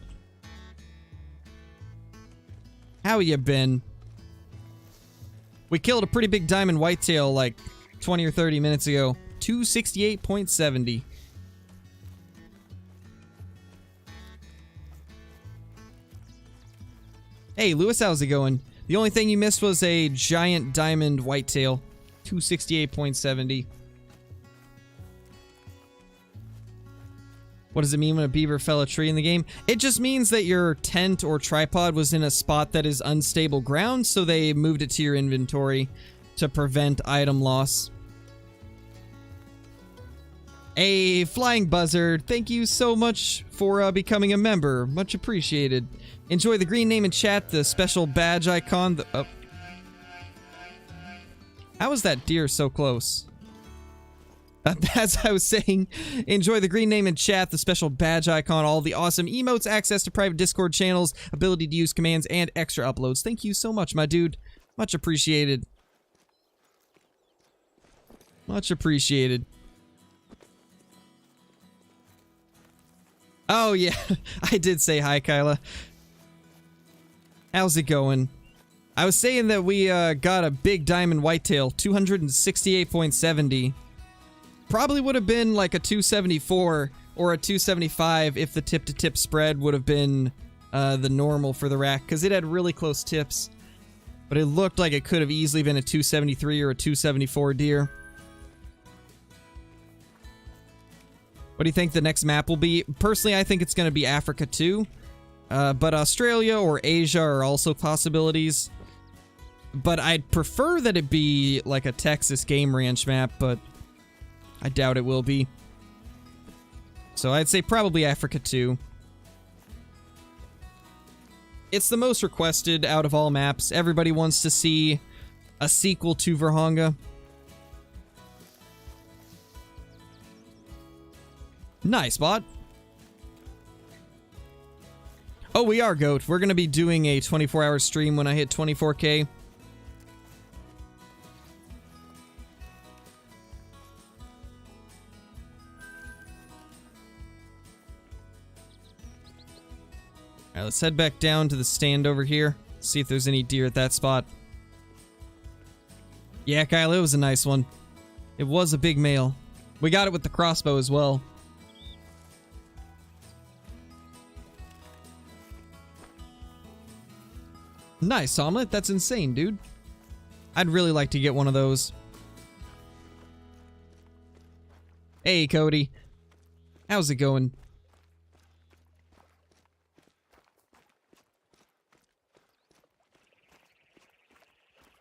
How you been? We killed a pretty big diamond whitetail like 20 or 30 minutes ago. 268.70. Hey, Lewis, how's it going? The only thing you missed was a giant diamond whitetail. 268.70. What does it mean when a beaver fell a tree in the game? It just means that your tent or tripod was in a spot that is unstable ground, so they moved it to your inventory to prevent item loss. A Flying Buzzard, thank you so much for becoming a member. Much appreciated. Enjoy the green name in chat, the special badge icon. How is that deer so close? As I was saying, enjoy the green name in chat, the special badge icon, all the awesome emotes, access to private Discord channels, ability to use commands, and extra uploads. Thank you so much, my dude. Much appreciated. Much appreciated. Oh, yeah. I did say hi, Kyla. How's it going? I was saying that we got a big diamond whitetail, 268.70. Probably would have been like a 274 or a 275 if the tip-to-tip spread would have been the normal for the rack, because it had really close tips. But it looked like it could have easily been a 273 or a 274 deer. What do you think the next map will be? Personally, I think it's going to be Africa too. But Australia or Asia are also possibilities. But I'd prefer that it be like a Texas game ranch map, but I doubt it will be. So I'd say probably Africa too. It's the most requested out of all maps. Everybody wants to see a sequel to Virhonga. Nice, bot. Oh, we are, Goat. We're going to be doing a 24-hour stream when I hit 24K. Alright, let's head back down to the stand over here. See if there's any deer at that spot. Yeah, Kyle, it was a nice one. It was a big male. We got it with the crossbow as well. Nice, Omelet. That's insane, dude. I'd really like to get one of those. Hey, Cody. How's it going?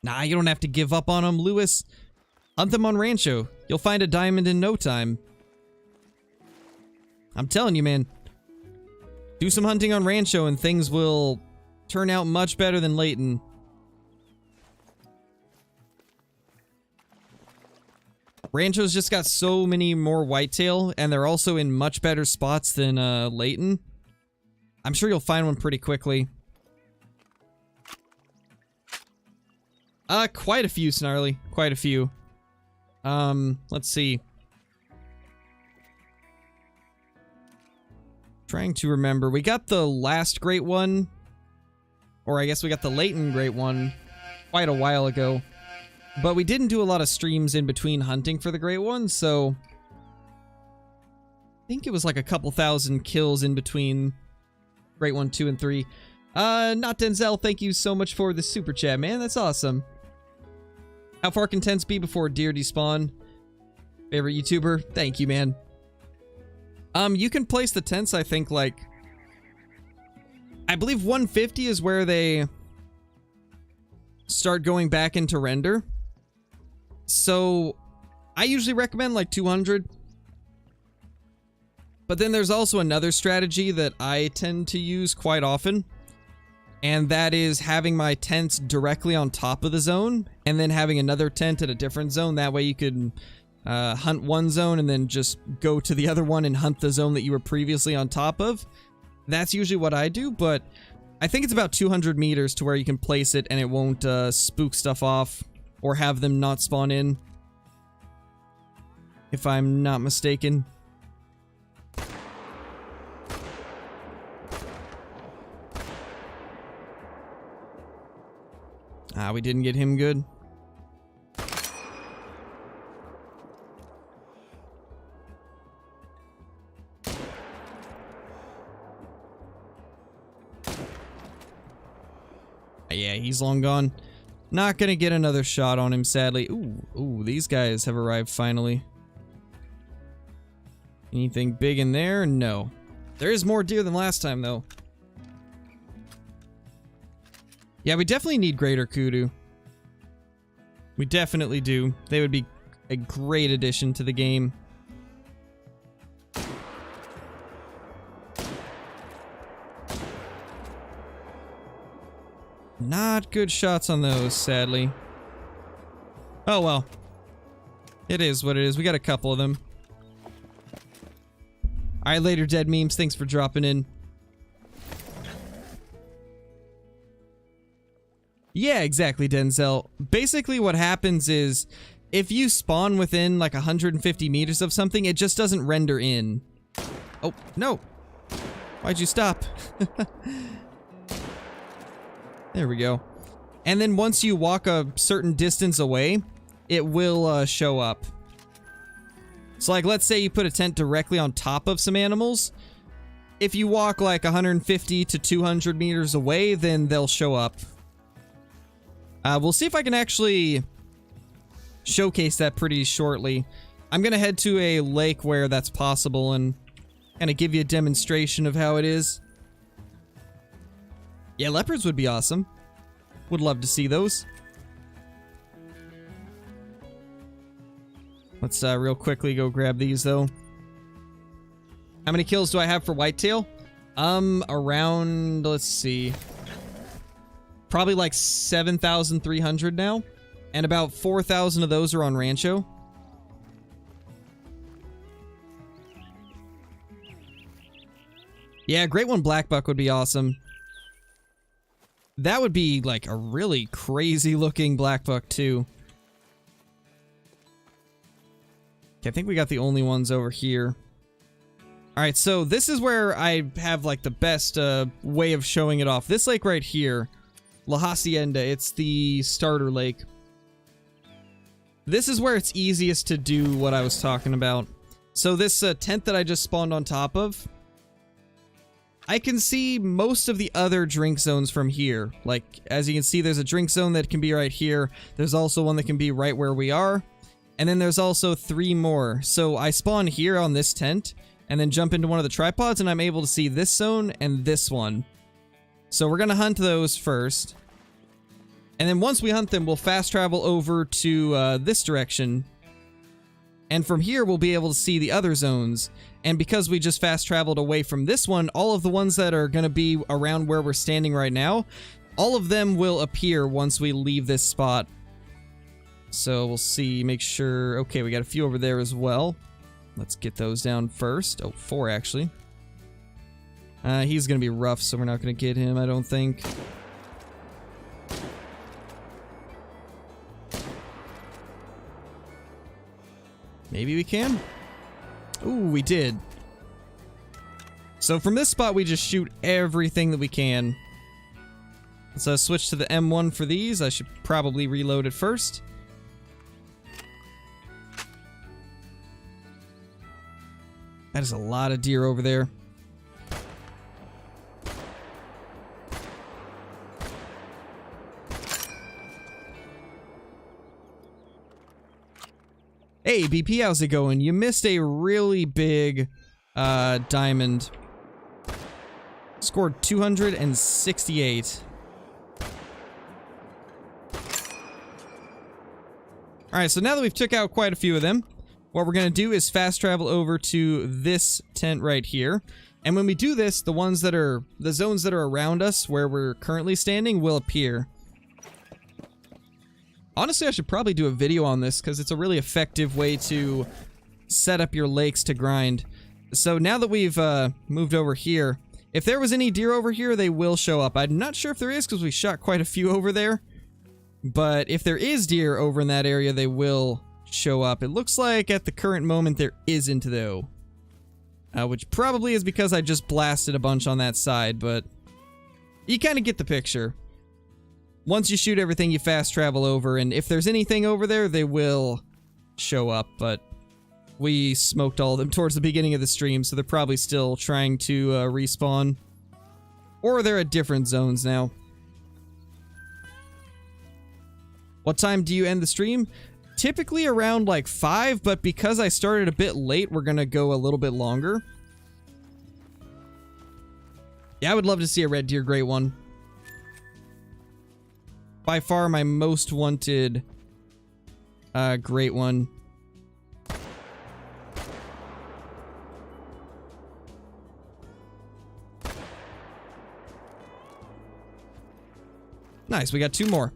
Nah, you don't have to give up on him, Lewis. Hunt them on Rancho. You'll find a diamond in no time. I'm telling you, man. Do some hunting on Rancho and things will turn out much better than Layton. Rancho's just got so many more whitetail, and they're also in much better spots than Layton. I'm sure you'll find one pretty quickly. Quite a few, Snarly. Quite a few. Let's see. Trying to remember. We got the last great one. Or I guess we got the Layton great one quite a while ago. But we didn't do a lot of streams in between hunting for the great one, so I think it was like a couple thousand kills in between great 1, 2, and 3. Not Denzel, thank you so much for the super chat, man. That's awesome. How far can tents be before deer despawn? Favorite YouTuber? Thank you, man. You can place the tents, I think, like, I believe 150 is where they start going back into render. So I usually recommend like 200. But then there's also another strategy that I tend to use quite often. And that is having my tents directly on top of the zone and then having another tent at a different zone. That way you could hunt one zone and then just go to the other one and hunt the zone that you were previously on top of. That's usually what I do, but I think it's about 200 meters to where you can place it and it won't spook stuff off or have them not spawn in, if I'm not mistaken. Ah, we didn't get him good. Yeah, he's long gone. Not gonna get another shot on him, sadly. Ooh, these guys have arrived finally. Anything big in there? No. There is more deer than last time, though. Yeah, we definitely need greater kudu. We definitely do. They would be a great addition to the game. Not good shots on those, sadly. Oh well. It is what it is. We got a couple of them. Alright, later, Dead Memes. Thanks for dropping in. Yeah, exactly, Denzel. Basically what happens is, if you spawn within like 150 meters of something, it just doesn't render in. Oh, no. Why'd you stop? There we go. And then once you walk a certain distance away, it will show up. So like, let's say you put a tent directly on top of some animals. If you walk like 150 to 200 meters away, then they'll show up. We'll see if I can actually showcase that pretty shortly. I'm gonna head to a lake where that's possible and kind of give you a demonstration of how it is. Yeah, leopards would be awesome. Would love to see those. Let's real quickly go grab these though. How many kills do I have for whitetail? Around, let's see. Probably like 7,300 now. And about 4,000 of those are on Rancho. Yeah, great one black buck would be awesome. That would be like a really crazy looking black buck too. Okay, I think we got the only ones over here. Alright, so this is where I have like the best way of showing it off. This lake right here, La Hacienda, it's the starter lake. This is where it's easiest to do what I was talking about. So this tent that I just spawned on top of, I can see most of the other drink zones from here. Like, as you can see, there's a drink zone that can be right here. There's also one that can be right where we are. And then there's also 3 more. So I spawn here on this tent, and then jump into one of the tripods, and I'm able to see this zone and this one. So we're gonna hunt those first. And then once we hunt them, we'll fast travel over to this direction. And from here, we'll be able to see the other zones. And because we just fast traveled away from this one, all of the ones that are going to be around where we're standing right now, all of them will appear once we leave this spot. So we'll see, make sure... Okay, we got a few over there as well. Let's get those down first. Oh, 4 actually. He's going to be rough, so we're not going to get him, I don't think. Maybe we can? Ooh, we did. So from this spot, we just shoot everything that we can. Let's switch to the M1 for these. I should probably reload it first. That is a lot of deer over there. Hey, BP, how's it going? You missed a really big diamond. Scored 268. Alright, so now that we've took out quite a few of them, what we're going to do is fast travel over to this tent right here. And when we do this, the zones that are around us where we're currently standing will appear. Honestly, I should probably do a video on this because it's a really effective way to set up your lakes to grind. So now that we've moved over here, if there was any deer over here, they will show up. I'm not sure if there is because we shot quite a few over there. But if there is deer over in that area, they will show up. It looks like at the current moment there isn't though. Which probably is because I just blasted a bunch on that side, but you kind of get the picture. Once you shoot everything, you fast travel over, and if there's anything over there, they will show up, but we smoked all of them towards the beginning of the stream, so they're probably still trying to respawn. Or they're at different zones now. What time do you end the stream? Typically around like 5, but because I started a bit late, we're gonna go a little bit longer. Yeah, I would love to see a red deer great one. By far my most wanted great one. Nice, we got 2 more.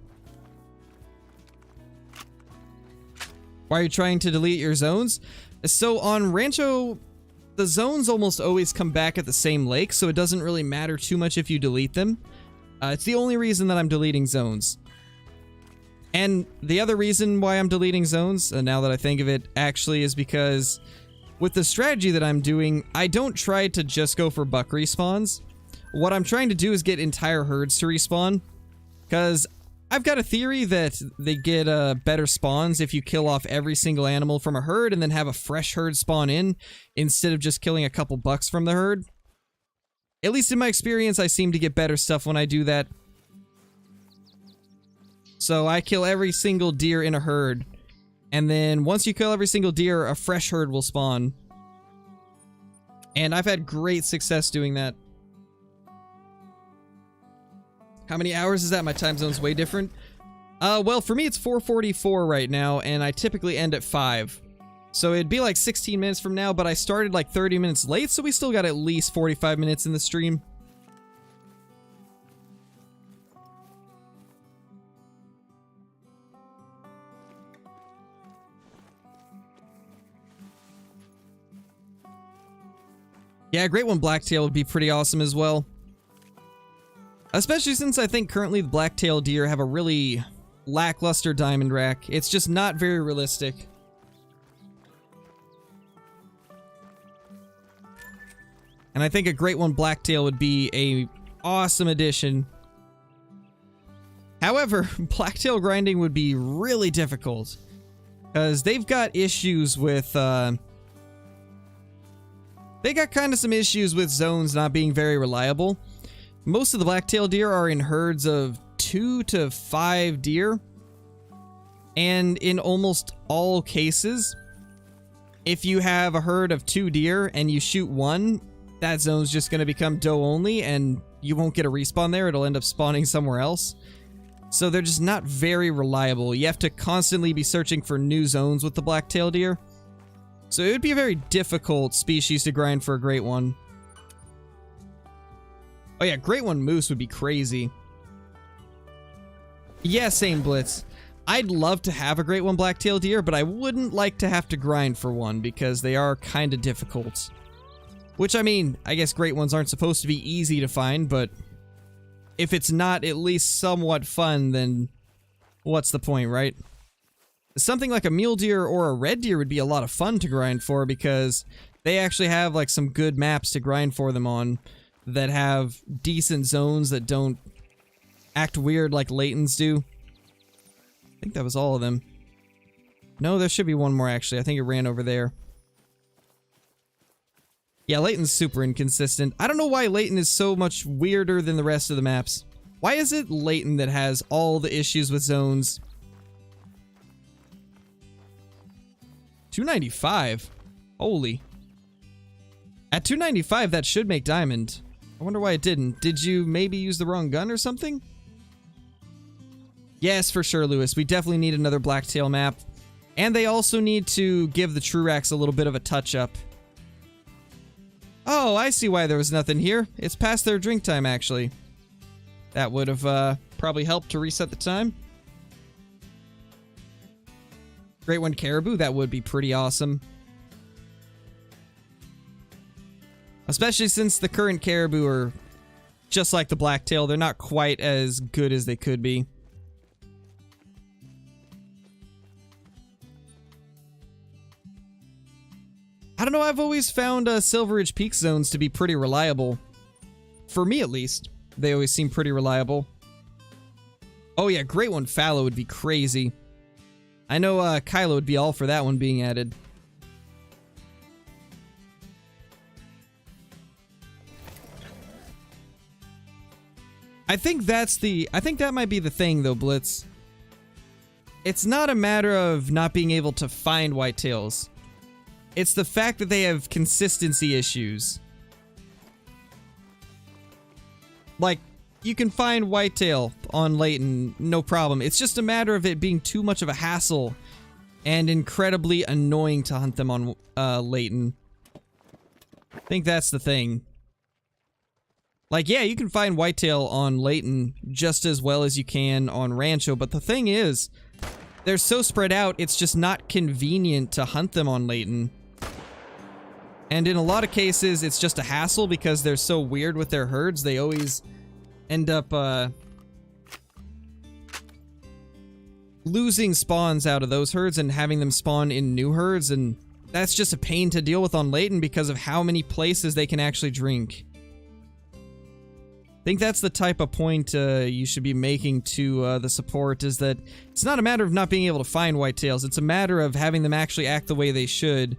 Why are you trying to delete your zones? So on Rancho, the zones almost always come back at the same lake, so it doesn't really matter too much if you delete them. It's the only reason that I'm deleting zones. And the other reason why I'm deleting zones, now that I think of it, actually is because with the strategy that I'm doing, I don't try to just go for buck respawns. What I'm trying to do is get entire herds to respawn, because I've got a theory that they get better spawns if you kill off every single animal from a herd and then have a fresh herd spawn in, instead of just killing a couple bucks from the herd. At least in my experience, I seem to get better stuff when I do that. So I kill every single deer in a herd, and then once you kill every single deer, a fresh herd will spawn. And I've had great success doing that. How many hours is that? My time zone's way different. Well, for me it's 4:44 right now, and I typically end at 5. So it'd be like 16 minutes from now, but I started like 30 minutes late, so we still got at least 45 minutes in the stream. Yeah, great one blacktail would be pretty awesome as well. Especially since I think currently the blacktail deer have a really lackluster diamond rack. It's just not very realistic. And I think a great one blacktail would be a awesome addition. However, blacktail grinding would be really difficult, because they've got issues with they got kind of some issues with zones not being very reliable. Most of the blacktail deer are in herds of 2 to 5 deer, and in almost all cases, if you have a herd of 2 deer and you shoot one, that zone's just going to become doe only, and you won't get a respawn there. It'll end up spawning somewhere else. So they're just not very reliable. You have to constantly be searching for new zones with the black-tailed deer. So it would be a very difficult species to grind for a great one. Oh yeah, great one moose would be crazy. Yeah, same Blitz. I'd love to have a great one black-tailed deer, but I wouldn't like to have to grind for one because they are kind of difficult. Which, I mean, I guess great ones aren't supposed to be easy to find, but if it's not at least somewhat fun, then what's the point, right? Something like a mule deer or a red deer would be a lot of fun to grind for because they actually have like some good maps to grind for them on that have decent zones that don't act weird like Layton's do. I think that was all of them. No, there should be one more actually. I think it ran over there. Yeah, Layton's super inconsistent. I don't know why Layton is so much weirder than the rest of the maps. Why is it Layton that has all the issues with zones? 295. Holy. At 295, that should make diamond. I wonder why it didn't. Did you maybe use the wrong gun or something? Yes, for sure, Lewis. We definitely need another blacktail map. And they also need to give the Truax a little bit of a touch-up. Oh, I see why there was nothing here. It's past their drink time, actually. That would have probably helped to reset the time. Great one caribou, that would be pretty awesome. Especially since the current caribou are just like the blacktail. They're not quite as good as they could be. I don't know, I've always found Silver Ridge Peak zones to be pretty reliable. For me, at least. They always seem pretty reliable. Oh yeah, great one fallow would be crazy. I know Kylo would be all for that one being added. I think that might be the thing though, Blitz. It's not a matter of not being able to find whitetails. It's the fact that they have consistency issues. Like, you can find whitetail on Layton, no problem. It's just a matter of it being too much of a hassle and incredibly annoying to hunt them on Layton. I think that's the thing. Like, yeah, you can find whitetail on Layton just as well as you can on Rancho, but the thing is, they're so spread out, it's just not convenient to hunt them on Layton. And in a lot of cases, it's just a hassle because they're so weird with their herds. They always end up losing spawns out of those herds and having them spawn in new herds, and that's just a pain to deal with on Layton because of how many places they can actually drink. I think that's the type of point you should be making to the support, is that it's not a matter of not being able to find whitetails, it's a matter of having them actually act the way they should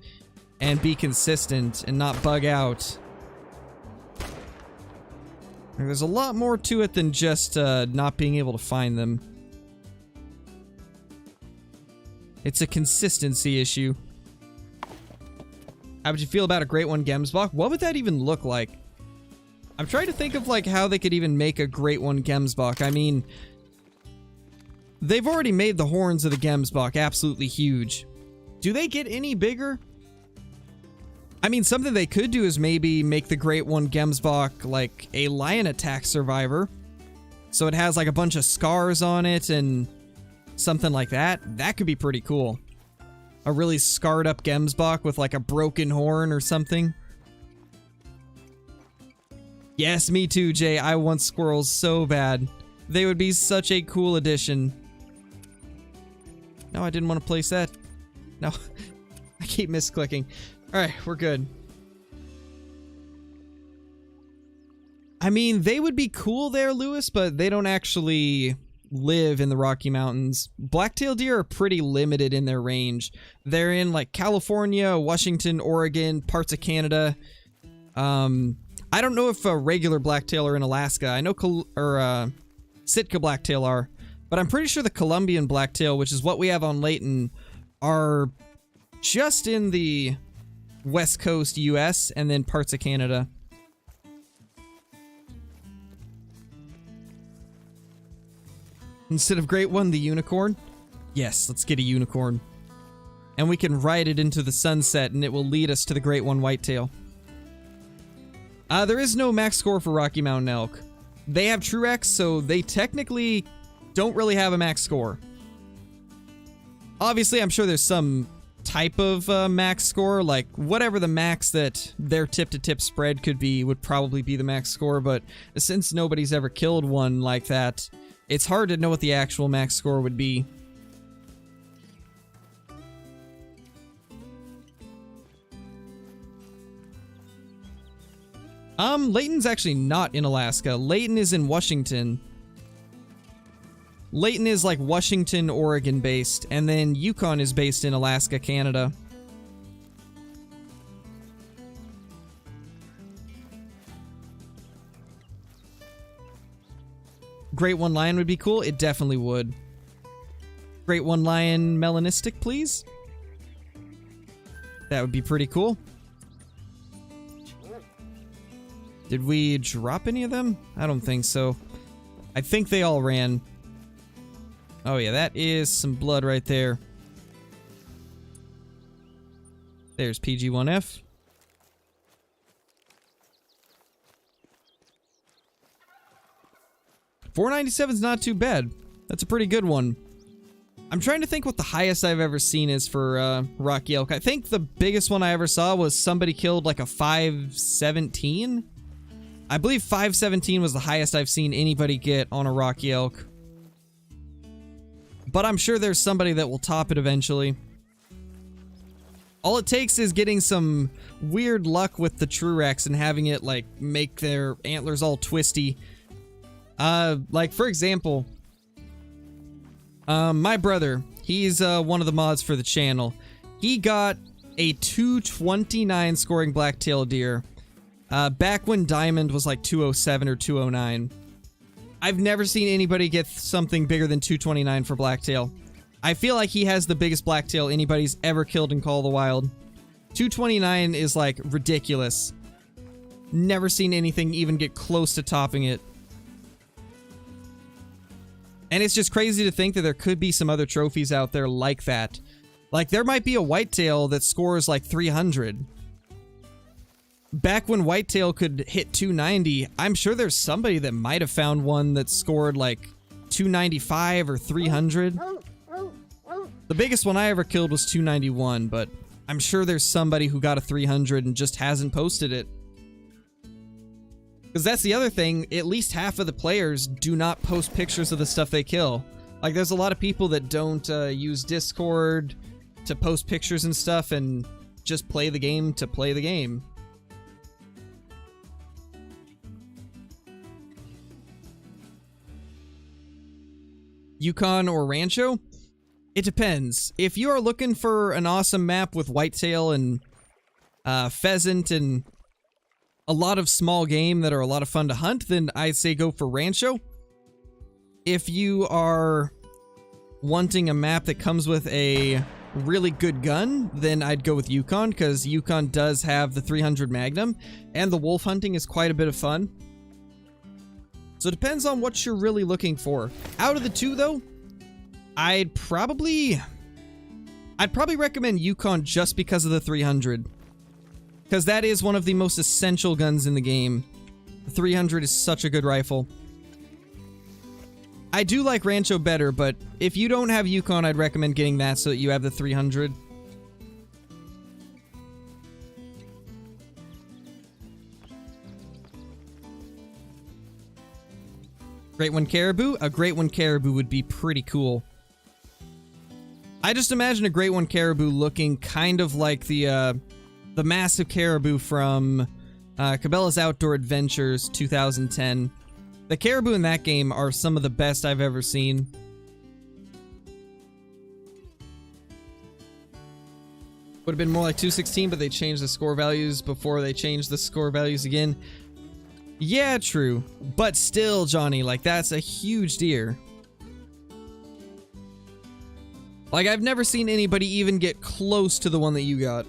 and be consistent and not bug out. There's a lot more to it than just not being able to find them. It's a consistency issue. How would you feel about a Great One Gemsbok? What would that even look like? I'm trying to think of like how they could even make a Great One Gemsbok. I mean, they've already made the horns of the Gemsbok absolutely huge. Do they get any bigger? I mean, something they could do is maybe make the Great One Gemsbok like a lion attack survivor. So it has like a bunch of scars on it and something like that. That could be pretty cool. A really scarred up Gemsbok with like a broken horn or something. Yes, me too, Jay. I want squirrels so bad. They would be such a cool addition. No, I didn't want to place that. No, I keep misclicking. Alright, we're good. I mean, they would be cool there, Lewis, but they don't actually live in the Rocky Mountains. Blacktail deer are pretty limited in their range. They're in, like, California, Washington, Oregon, parts of Canada. I don't know if regular blacktail are in Alaska. I know Sitka blacktail are, but I'm pretty sure the Columbian blacktail, which is what we have on Layton, are just in the West Coast US and then parts of Canada. Instead of great one, the unicorn? Yes, let's get a unicorn. And we can ride it into the sunset and it will lead us to the great one whitetail. There is no max score for Rocky Mountain elk. They have Truex, so they technically don't really have a max score. Obviously, I'm sure there's some type of max score, like whatever the max that their tip-to-tip spread could be would probably be the max score, but since nobody's ever killed one like that, it's hard to know what the actual max score would be. Layton's actually not in Alaska. Layton is in Washington. Layton is like Washington, Oregon based, and then Yukon is based in Alaska, Canada. Great one lion would be cool. It definitely would. Great one lion melanistic, please. That would be pretty cool. Did we drop any of them? I don't think so. I think they all ran. Oh yeah, that is some blood right there. There's PG-1F. $497 is not too bad. That's a pretty good one. I'm trying to think what the highest I've ever seen is for Rocky elk. I think the biggest one I ever saw was somebody killed like a 517. I believe 517 was the highest I've seen anybody get on a Rocky elk. But I'm sure there's somebody that will top it eventually. All it takes is getting some weird luck with the Truex and having it like make their antlers all twisty. Like for example, my brother, he's one of the mods for the channel. He got a 229 scoring blacktail deer. Back when Diamond was like 207 or 209. I've never seen anybody get something bigger than 229 for blacktail. I feel like he has the biggest blacktail anybody's ever killed in Call of the Wild. 229 is like ridiculous. Never seen anything even get close to topping it. And it's just crazy to think that there could be some other trophies out there like that. Like there might be a whitetail that scores like 300. Back when whitetail could hit 290, I'm sure there's somebody that might have found one that scored like 295 or 300. The biggest one I ever killed was 291, but I'm sure there's somebody who got a 300 and just hasn't posted it. Because that's the other thing, at least half of the players do not post pictures of the stuff they kill. Like there's a lot of people that don't use Discord to post pictures and stuff and just play the game to play the game. Yukon or Rancho? It depends. If you are looking for an awesome map with whitetail and pheasant and a lot of small game that are a lot of fun to hunt, then I'd say go for Rancho. If you are wanting a map that comes with a really good gun, then I'd go with Yukon, because Yukon does have the 300 Magnum, and the wolf hunting is quite a bit of fun. So it depends on what you're really looking for. Out of the two, though, I'd probably recommend Yukon just because of the 300. Because that is one of the most essential guns in the game. The 300 is such a good rifle. I do like Rancho better, but if you don't have Yukon, I'd recommend getting that so that you have the 300. Great one caribou? A great one caribou would be pretty cool. I just imagine a great one caribou looking kind of like the massive caribou from Cabela's Outdoor Adventures 2010. The caribou in that game are some of the best I've ever seen. Would have been more like 216, but they changed the score values before they changed the score values again. Yeah, true. But still, Johnny, like, that's a huge deer. Like, I've never seen anybody even get close to the one that you got.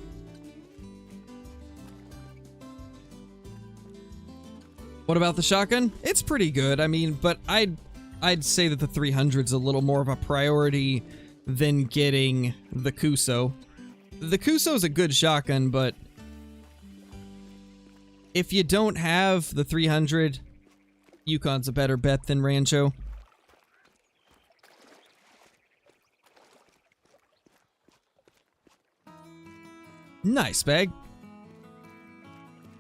What about the shotgun? It's pretty good, I mean, but I'd I'd say that the 300's a little more of a priority than getting the Kuso. The Kuso's a good shotgun, but if you don't have the 300, Yukon's a better bet than Rancho. Nice bag.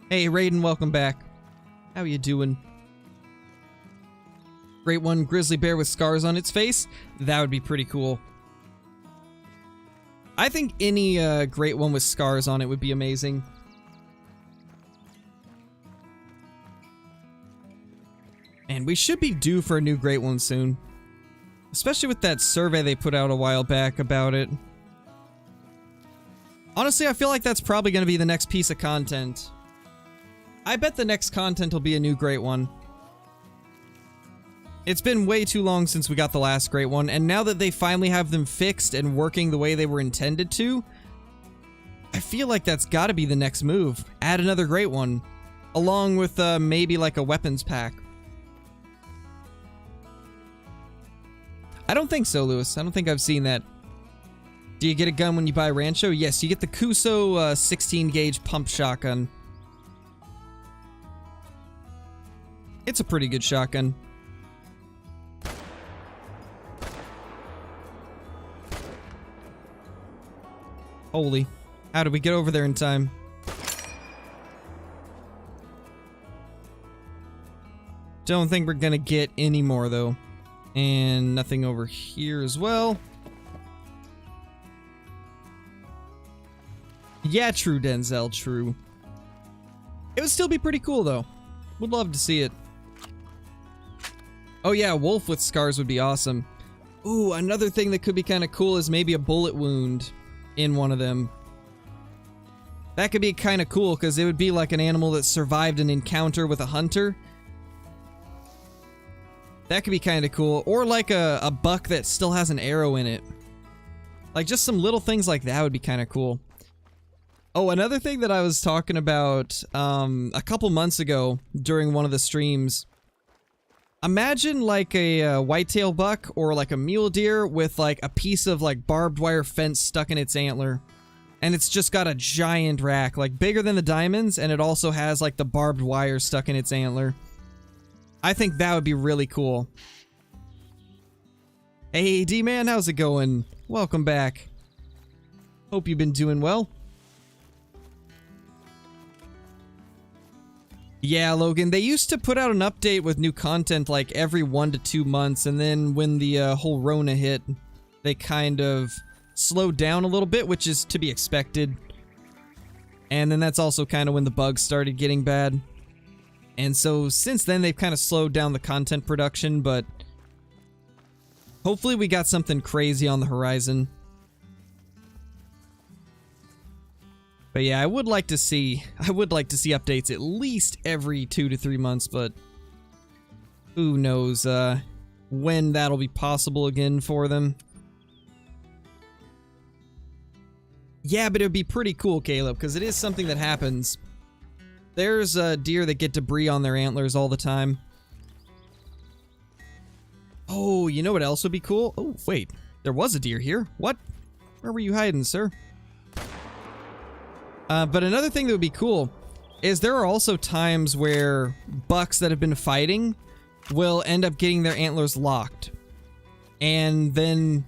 Hey Raiden, welcome back. How you doing? Great one, grizzly bear with scars on its face. That would be pretty cool. I think any great one with scars on it would be amazing. And we should be due for a new great one soon. Especially with that survey they put out a while back about it. Honestly, I feel like that's probably going to be the next piece of content. I bet the next content will be a new great one. It's been way too long since we got the last great one, and now that they finally have them fixed and working the way they were intended to, I feel like that's got to be the next move. Add another great one, along with maybe like a weapons pack. I don't think so, Lewis. I don't think I've seen that. Do you get a gun when you buy Rancho? Yes, you get the Kuso 16 gauge pump shotgun. It's a pretty good shotgun. Holy, how did we get over there in time? Don't think we're gonna get any more though. And nothing over here as well. Yeah, true, Denzel, true. It would still be pretty cool though. Would love to see it. Oh yeah, wolf with scars would be awesome. Ooh, another thing that could be kind of cool is maybe a bullet wound in one of them. That could be kind of cool because it would be like an animal that survived an encounter with a hunter. That could be kind of cool. Or like a buck that still has an arrow in it. Like just some little things like that would be kind of cool. Oh, another thing that I was talking about a couple months ago during one of the streams. Imagine like a whitetail buck or like a mule deer with like a piece of like barbed wire fence stuck in its antler. And it's just got a giant rack, like bigger than the diamonds, and it also has like the barbed wire stuck in its antler. I think that would be really cool. Hey D-Man, how's it going? Welcome back. Hope you've been doing well. Yeah, Logan, they used to put out an update with new content like every 1 to 2 months, and then when the whole Rona hit, they kind of slowed down a little bit, which is to be expected. And then that's also kind of when the bugs started getting bad. And so since then, they've kind of slowed down the content production, but hopefully we got something crazy on the horizon. But yeah, I would like to see updates at least every 2 to 3 months, but who knows when that'll be possible again for them. Yeah, but it would be pretty cool, Caleb, because it is something that happens. There's deer that get debris on their antlers all the time. Oh, you know what else would be cool? Oh, wait, there was a deer here. What? Where were you hiding, sir? But another thing that would be cool is there are also times where bucks that have been fighting will end up getting their antlers locked. And then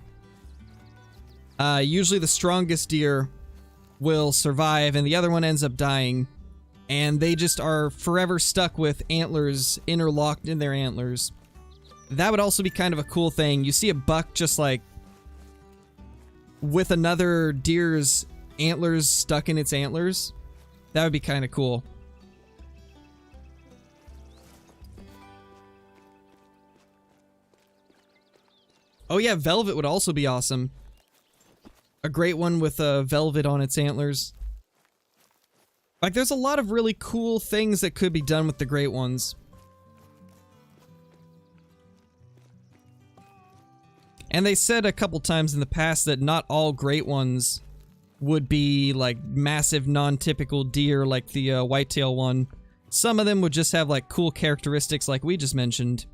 usually the strongest deer will survive and the other one ends up dying. And they just are forever stuck with antlers interlocked in their antlers. That would also be kind of a cool thing. You see a buck just like with another deer's antlers stuck in its antlers. That would be kind of cool. Oh yeah, velvet would also be awesome. A great one with velvet on its antlers. Like, there's a lot of really cool things that could be done with the great ones. And they said a couple times in the past that not all great ones would be like massive non-typical deer like the whitetail one. Some of them would just have like cool characteristics like we just mentioned.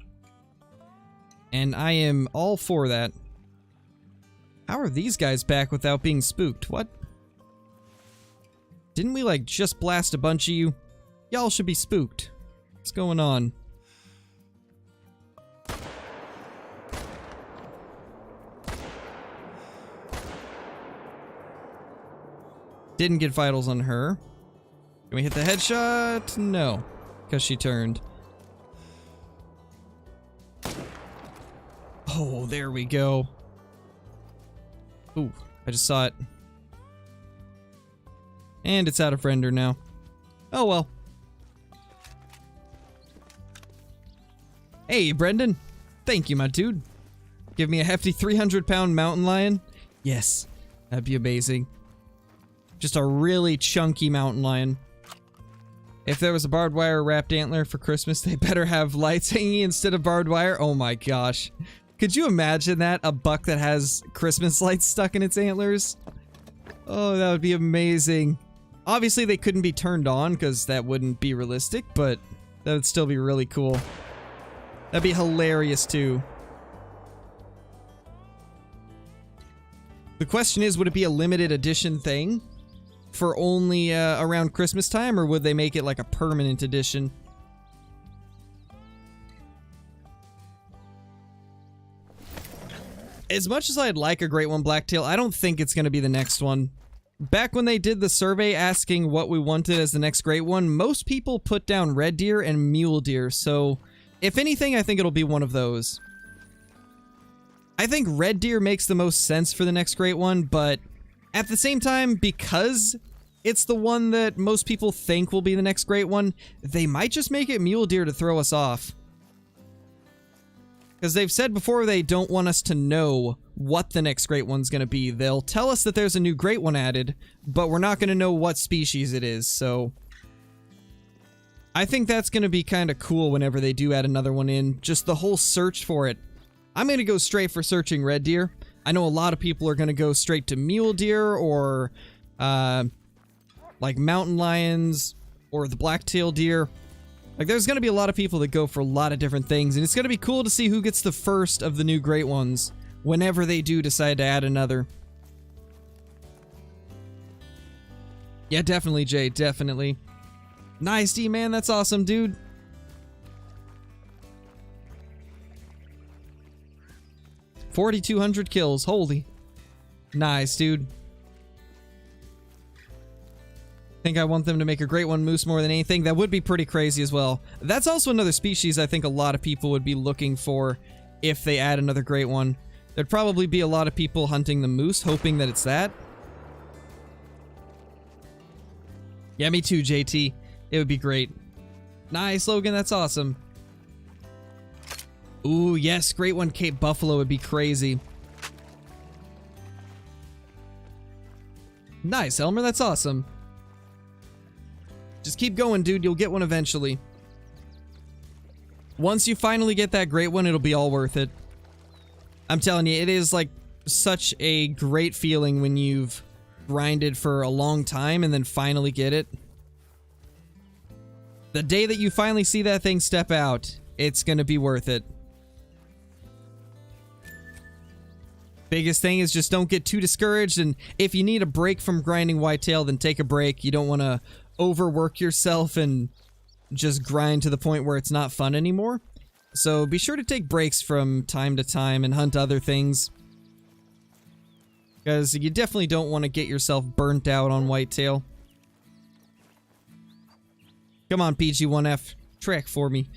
And I am all for that. How are these guys back without being spooked? What? Didn't we, like, just blast a bunch of you? Y'all should be spooked. What's going on? Didn't get vitals on her. Can we hit the headshot? No, because she turned. Oh, there we go. Ooh, I just saw it. And it's out of render now. Oh well. Hey, Brendan. Thank you, my dude. Give me a hefty 300-pound mountain lion? Yes, that'd be amazing. Just a really chunky mountain lion. If there was a barbed wire wrapped antler for Christmas, they better have lights hanging instead of barbed wire. Oh my gosh. Could you imagine that? A buck that has Christmas lights stuck in its antlers? Oh, that would be amazing. Obviously, they couldn't be turned on because that wouldn't be realistic, but that would still be really cool. That'd be hilarious too. The question is, would it be a limited edition thing for only around Christmas time, or would they make it like a permanent edition? As much as I'd like a Great One Blacktail, I don't think it's going to be the next one. Back when they did the survey asking what we wanted as the next Great One, most people put down red deer and mule deer, so if anything, I think it'll be one of those. I think red deer makes the most sense for the next Great One, but at the same time, because it's the one that most people think will be the next Great One, they might just make it mule deer to throw us off. Because they've said before they don't want us to know what the next Great One's going to be. They'll tell us that there's a new Great One added, but we're not going to know what species it is, so I think that's going to be kind of cool whenever they do add another one in. Just the whole search for it. I'm going to go straight for searching red deer. I know a lot of people are going to go straight to mule deer or like mountain lions or the black-tailed deer. Like, there's going to be a lot of people that go for a lot of different things, and it's going to be cool to see who gets the first of the new Great Ones whenever they do decide to add another. Yeah, definitely, Jay, definitely. Nice, D-Man, that's awesome, dude. $4,200 kills, holy. Nice, dude. Think I want them to make a Great One moose more than anything. That would be pretty crazy as well. That's also another species I think a lot of people would be looking for if they add another Great One. There'd probably be a lot of people hunting the moose, hoping that it's that. Yeah, me too, JT. It would be great. Nice, Logan, that's awesome. Ooh, yes, Great One Cape Buffalo would be crazy. Nice, Elmer, that's awesome. Just keep going, dude. You'll get one eventually. Once you finally get that Great One, it'll be all worth it. I'm telling you, it is like such a great feeling when you've grinded for a long time and then finally get it. The day that you finally see that thing step out, it's gonna be worth it. Biggest thing is just don't get too discouraged, and if you need a break from grinding whitetail, then take a break. You don't want to overwork yourself and just grind to the point where it's not fun anymore. So be sure to take breaks from time to time and hunt other things, because you definitely don't want to get yourself burnt out on whitetail. Come on, PG1F, track for me.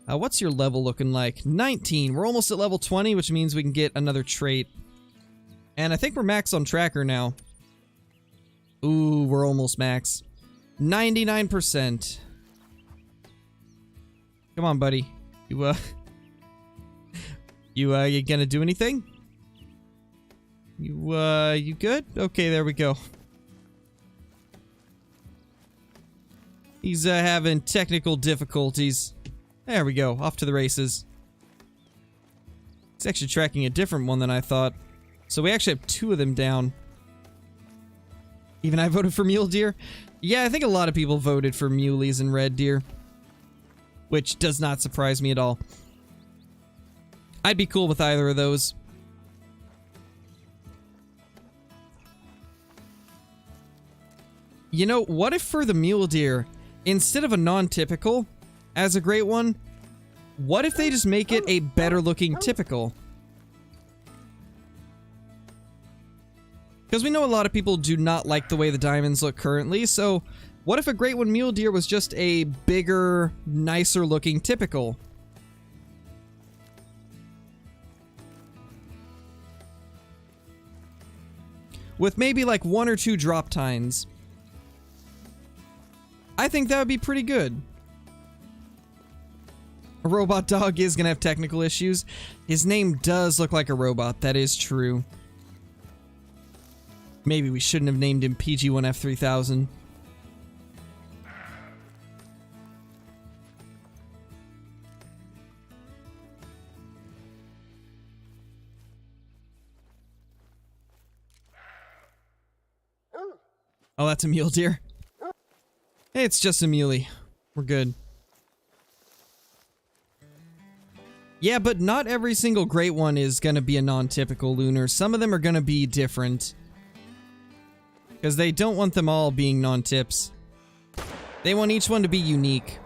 What's your level looking like? 19. We're almost at level 20, which means we can get another trait. And I think we're max on tracker now. Ooh, we're almost max. 99%. Come on, buddy. You gonna do anything? You good? Okay, there we go. He's having technical difficulties. There we go, off to the races. It's actually tracking a different one than I thought. So we actually have 2 of them down. Even I voted for mule deer? Yeah, I think a lot of people voted for muleys and red deer, which does not surprise me at all. I'd be cool with either of those. You know, what if for the mule deer, instead of a non-typical as a great one, what if they just make it a better looking typical? Because we know a lot of people do not like the way the diamonds look currently, so what if a great one mule deer was just a bigger, nicer looking typical? With maybe like 1 or 2 drop tines. I think that would be pretty good. A robot dog is going to have technical issues. His name does look like a robot, that is true. Maybe we shouldn't have named him PG1F3000. Oh, that's a mule deer. Hey, it's just a muley. We're good. Yeah, but not every single great one is gonna be a non-typical lunar. Some of them are gonna be different. Because they don't want them all being non-tips. They want each one to be unique.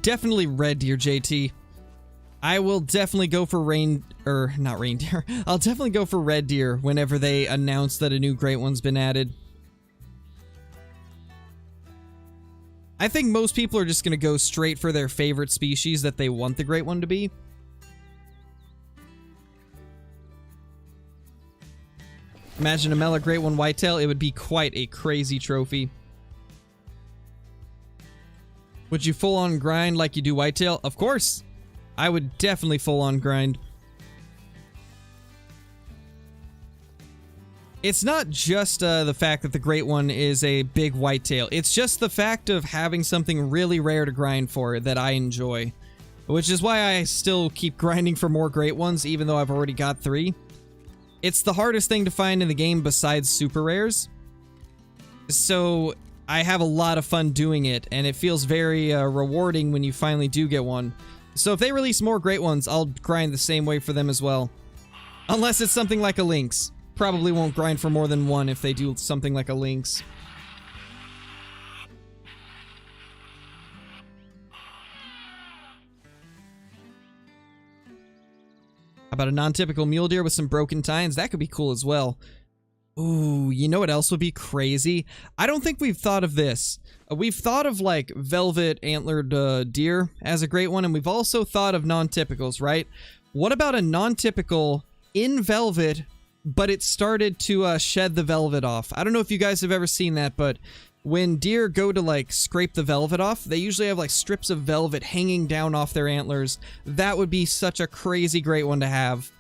Definitely red deer, JT. I will definitely go for not reindeer. I'll definitely go for red deer whenever they announce that a new great one's been added. I think most people are just gonna go straight for their favorite species that they want the great one to be. Imagine a Mela Great One Whitetail, it would be quite a crazy trophy. Would you full on grind like you do Whitetail? Of course! I would definitely full on grind. It's not just the fact that the Great One is a big whitetail. It's just the fact of having something really rare to grind for that I enjoy. Which is why I still keep grinding for more Great Ones, even though I've already got 3. It's the hardest thing to find in the game besides super rares. So I have a lot of fun doing it, and it feels very rewarding when you finally do get one. So if they release more Great Ones, I'll grind the same way for them as well. Unless it's something like a Lynx. Probably won't grind for more than 1 if they do something like a Lynx. How about a non-typical mule deer with some broken tines? That could be cool as well. Ooh, you know what else would be crazy? I don't think we've thought of this. We've thought of, like, velvet antlered deer as a great one, and we've also thought of non-typicals, right? What about a non-typical in velvet, but it started to shed the velvet off? I don't know if you guys have ever seen that, but when deer go to, like, scrape the velvet off, they usually have, like, strips of velvet hanging down off their antlers. That would be such a crazy great one to have.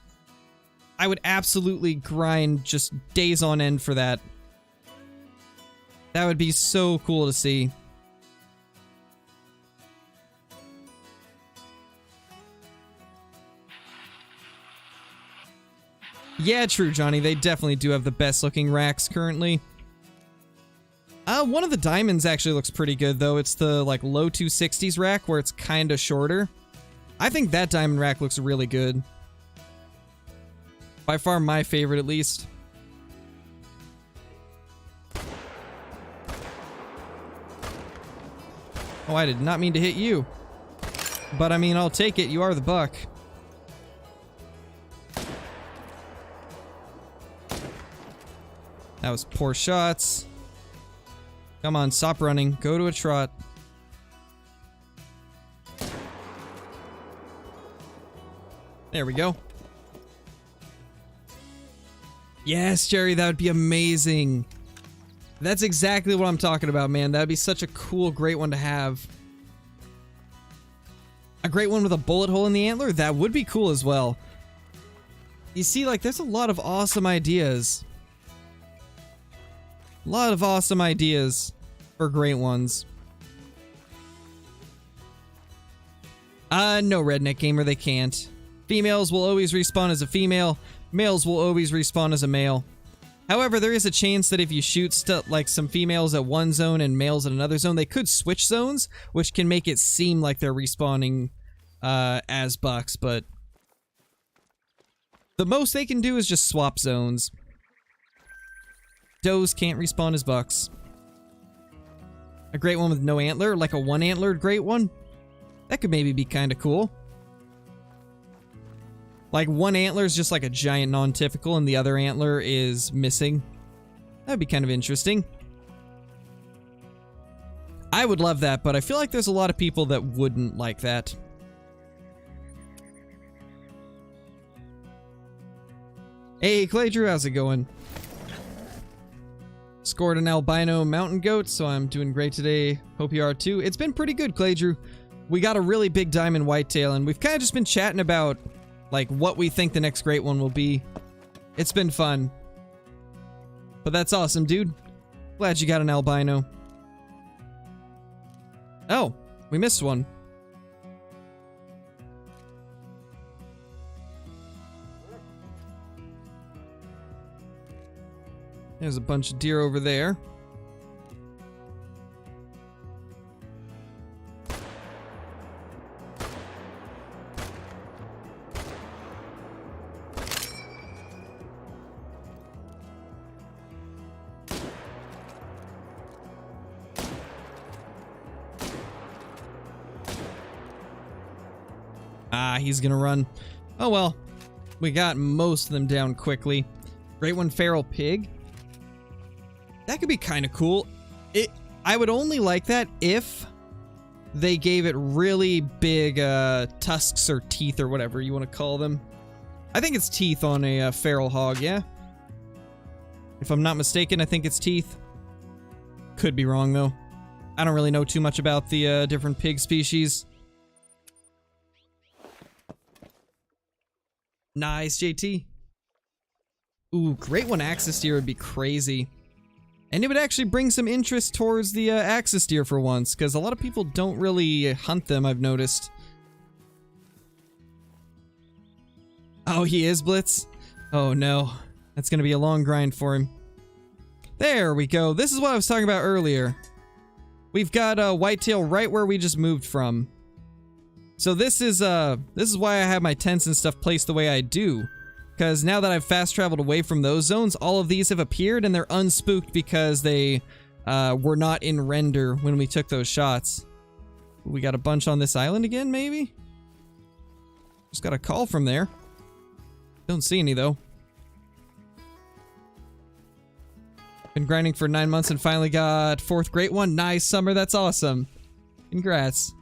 I would absolutely grind just days on end for that. That would be so cool to see. Yeah, true, Johnny. They definitely do have the best looking racks currently. One of the diamonds actually looks pretty good, though. It's the, like, low 260s rack where it's kind of shorter. I think that diamond rack looks really good. By far my favorite, at least. Oh, I did not mean to hit you. But, I mean, I'll take it. You are the buck. That was poor shots. Come on, stop running. Go to a trot. There we go. Yes, Jerry, that would be amazing. That's exactly what I'm talking about, man. That would be such a cool, great one to have. A great one with a bullet hole in the antler? That would be cool as well. You see, like, there's a lot of awesome ideas. A lot of awesome ideas for great ones. No, Redneck Gamer, they can't. Females will always respawn as a female. Males will always respawn as a male. However, there is a chance that if you shoot like some females at one zone and males at another zone, they could switch zones, which can make it seem like they're respawning as bucks, but the most they can do is just swap zones. Does can't respawn as bucks. A great one with no antler, like a one-antlered great one? That could maybe be kind of cool. Like one antler is just like a giant non-typical and the other antler is missing. That'd be kind of interesting. I would love that, but I feel like there's a lot of people that wouldn't like that. Hey, Clay Drew, how's it going? Scored an albino mountain goat, so I'm doing great today. Hope you are too. It's been pretty good, Clay Drew. We got a really big diamond whitetail, and we've kind of just been chatting about like what we think the next great one will be. It's been fun. But that's awesome, dude. Glad you got an albino. Oh, we missed one. There's a bunch of deer over there. Ah, he's gonna run. Oh well. We got most of them down quickly. Great one, feral pig. That could be kind of cool. I would only like that if they gave it really big tusks or teeth or whatever you want to call them. I think it's teeth on a feral hog, yeah? If I'm not mistaken, I think it's teeth. Could be wrong, though. I don't really know too much about the different pig species. Nice, JT. Ooh, great one axis deer would be crazy. And it would actually bring some interest towards the axis deer for once, because a lot of people don't really hunt them, I've noticed. Oh, he is Blitz? Oh no. That's gonna be a long grind for him. There we go. This is what I was talking about earlier. We've got a whitetail right where we just moved from. So this is why I have my tents and stuff placed the way I do. Because now that I've fast traveled away from those zones, all of these have appeared and they're unspooked because they were not in render when we took those shots. We got a bunch on this island again, maybe? Just got a call from there. Don't see any, though. Been grinding for 9 months and finally got 4th great one. Nice, Summer. That's awesome. Congrats.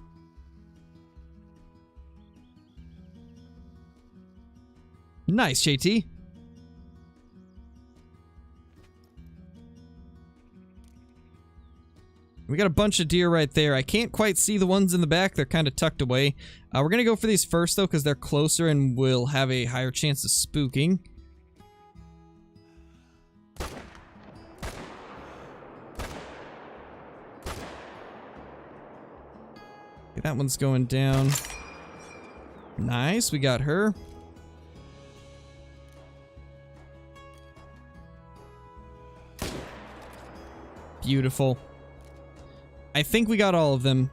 Nice, JT. We got a bunch of deer right there. I can't quite see the ones in the back. They're kind of tucked away. We're going to go for these first, though, because they're closer and we'll have a higher chance of spooking. Okay, that one's going down. Nice, we got her. Beautiful. I think we got all of them.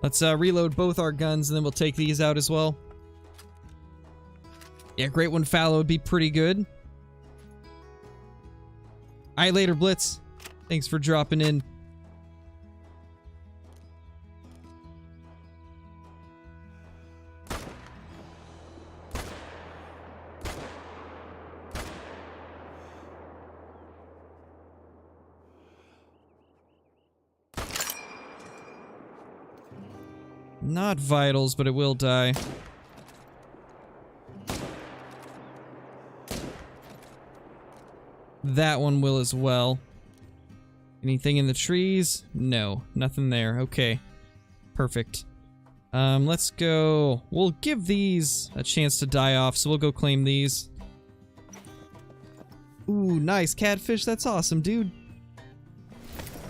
Let's reload both our guns and then we'll take these out as well. Yeah, great one fallow would be pretty good. Alright, later, Blitz. Thanks for dropping in. Not vitals, but it will die. That one will as well. Anything in the trees? No, nothing there. Okay. Perfect. Let's go. We'll give these a chance to die off, so we'll go claim these. Ooh, nice catfish. That's awesome, dude.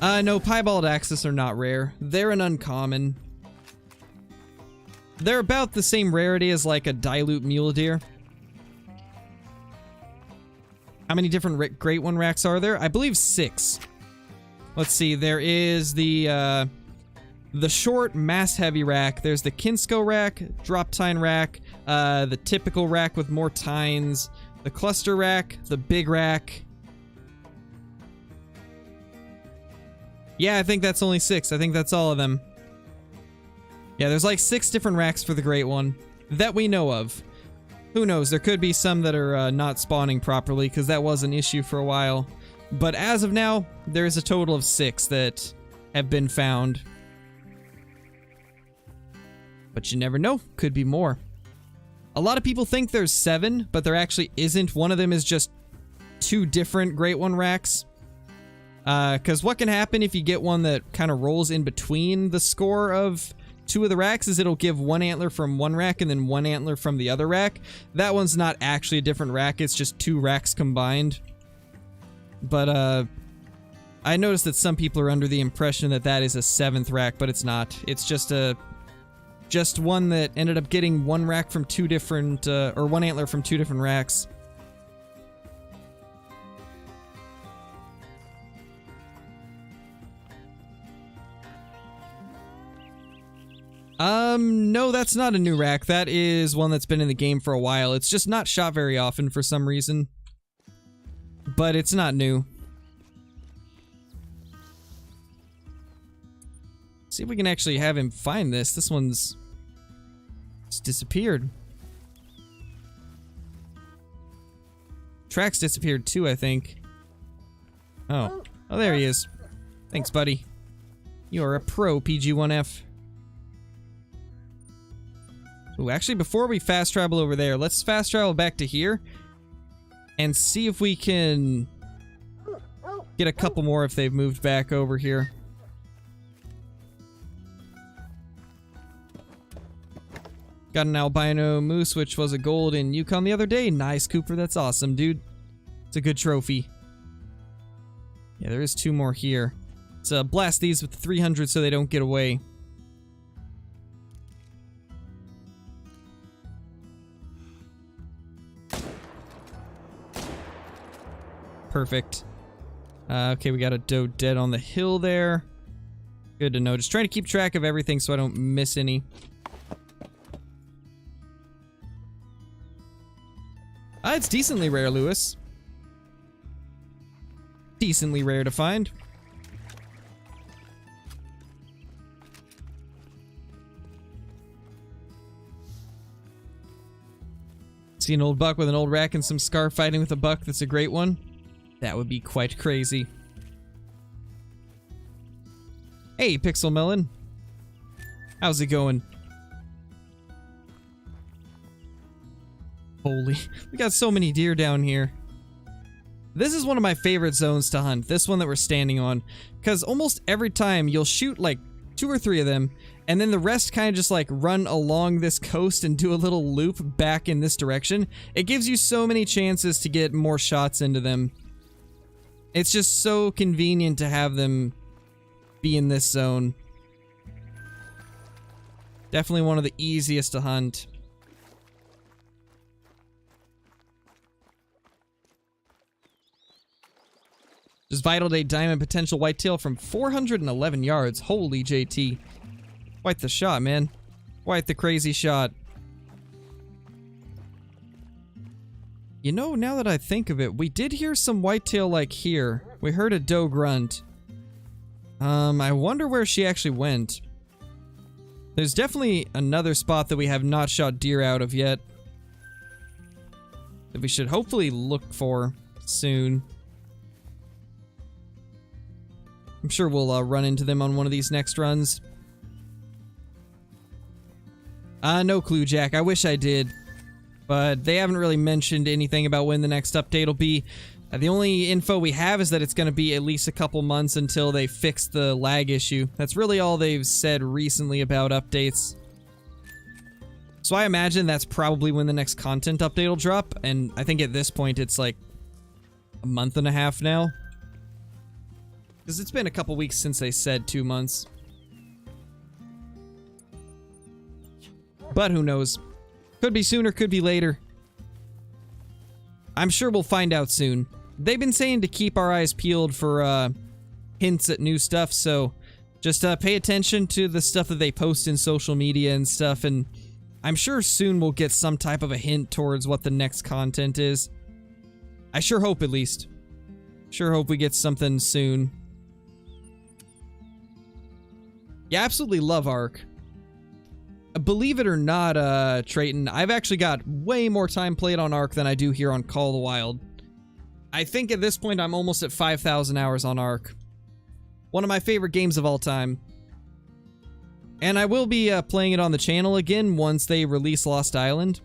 No, piebald axis are not rare. They're an uncommon. They're about the same rarity as like a dilute mule deer. How many different Great One racks are there? I believe 6. Let's see. There is the short mass heavy rack. There's the Kinsko rack, drop tine rack, the typical rack with more tines, the cluster rack, the big rack. Yeah, I think that's only 6. I think that's all of them. Yeah, there's like 6 different racks for the Great One that we know of. Who knows? There could be some that are not spawning properly, because that was an issue for a while. But as of now, there is a total of 6 that have been found. But you never know. Could be more. A lot of people think there's 7, but there actually isn't. One of them is just 2 different Great One racks. Because what can happen if you get one that kind of rolls in between the score of 2 of the racks is it'll give 1 antler from one rack and then 1 antler from the other rack. That one's not actually a different rack, it's just 2 racks combined. But, I noticed that some people are under the impression that that is a 7th rack, but it's not. It's just one that ended up getting 1 rack from 2 different, or 1 antler from 2 different racks. No, that's not a new rack. That is one that's been in the game for a while. It's just not shot very often for some reason. But it's not new. See if we can actually have him find this. This one's just disappeared. Track's disappeared too, I think. Oh. Oh, there he is. Thanks, buddy. You are a pro, PG1F. Ooh, actually, before we fast travel over there, let's fast travel back to here and see if we can get a couple more if they've moved back over here. Got an albino moose, which was a gold in Yukon the other day. Nice, Cooper. That's awesome, dude. It's a good trophy. Yeah, there is 2 more here. Let's blast these with the 300 so they don't get away. Perfect. Okay, we got a doe dead on the hill there. Good to know. Just trying to keep track of everything so I don't miss any. It's decently rare, Lewis. Decently rare to find. See an old buck with an old rack and some scar fighting with a buck that's a Great One? That would be quite crazy. Hey, Pixel Melon. How's it going? Holy, we got so many deer down here. This is one of my favorite zones to hunt, this one that we're standing on. Because almost every time you'll shoot like 2 or 3 of them, and then the rest kind of just like run along this coast and do a little loop back in this direction. It gives you so many chances to get more shots into them. It's just so convenient to have them be in this zone. Definitely one of the easiest to hunt. Just Vital Day Diamond Potential Whitetail from 411 yards. Holy JT. Quite the shot, man. Quite the crazy shot. You know, now that I think of it, we did hear some whitetail like here. We heard a doe grunt. I wonder where she actually went. There's definitely another spot that we have not shot deer out of yet, that we should hopefully look for soon. I'm sure we'll run into them on one of these next runs. No clue, Jack. I wish I did. But they haven't really mentioned anything about when the next update will be. The only info we have is that it's going to be at least a couple months until they fix the lag issue. That's really all they've said recently about updates. So I imagine that's probably when the next content update will drop, and I think at this point it's like a month and a half now. Because it's been a couple weeks since they said 2 months. But who knows? Could be sooner, could be later. I'm sure we'll find out soon. they've been saying to keep our eyes peeled for hints at new stuff, so just pay attention to the stuff that they post in social media and stuff, and I'm sure soon we'll get some type of a hint towards what the next content is. I sure hope, at least. Sure hope we get something soon. Yeah, absolutely love Ark. Believe it or not, Trayton, I've actually got way more time played on Ark than I do here on Call of the Wild. I think at this point I'm almost at 5,000 hours on Ark. One of my favorite games of all time. And I will be playing it on the channel again once they release Lost Island.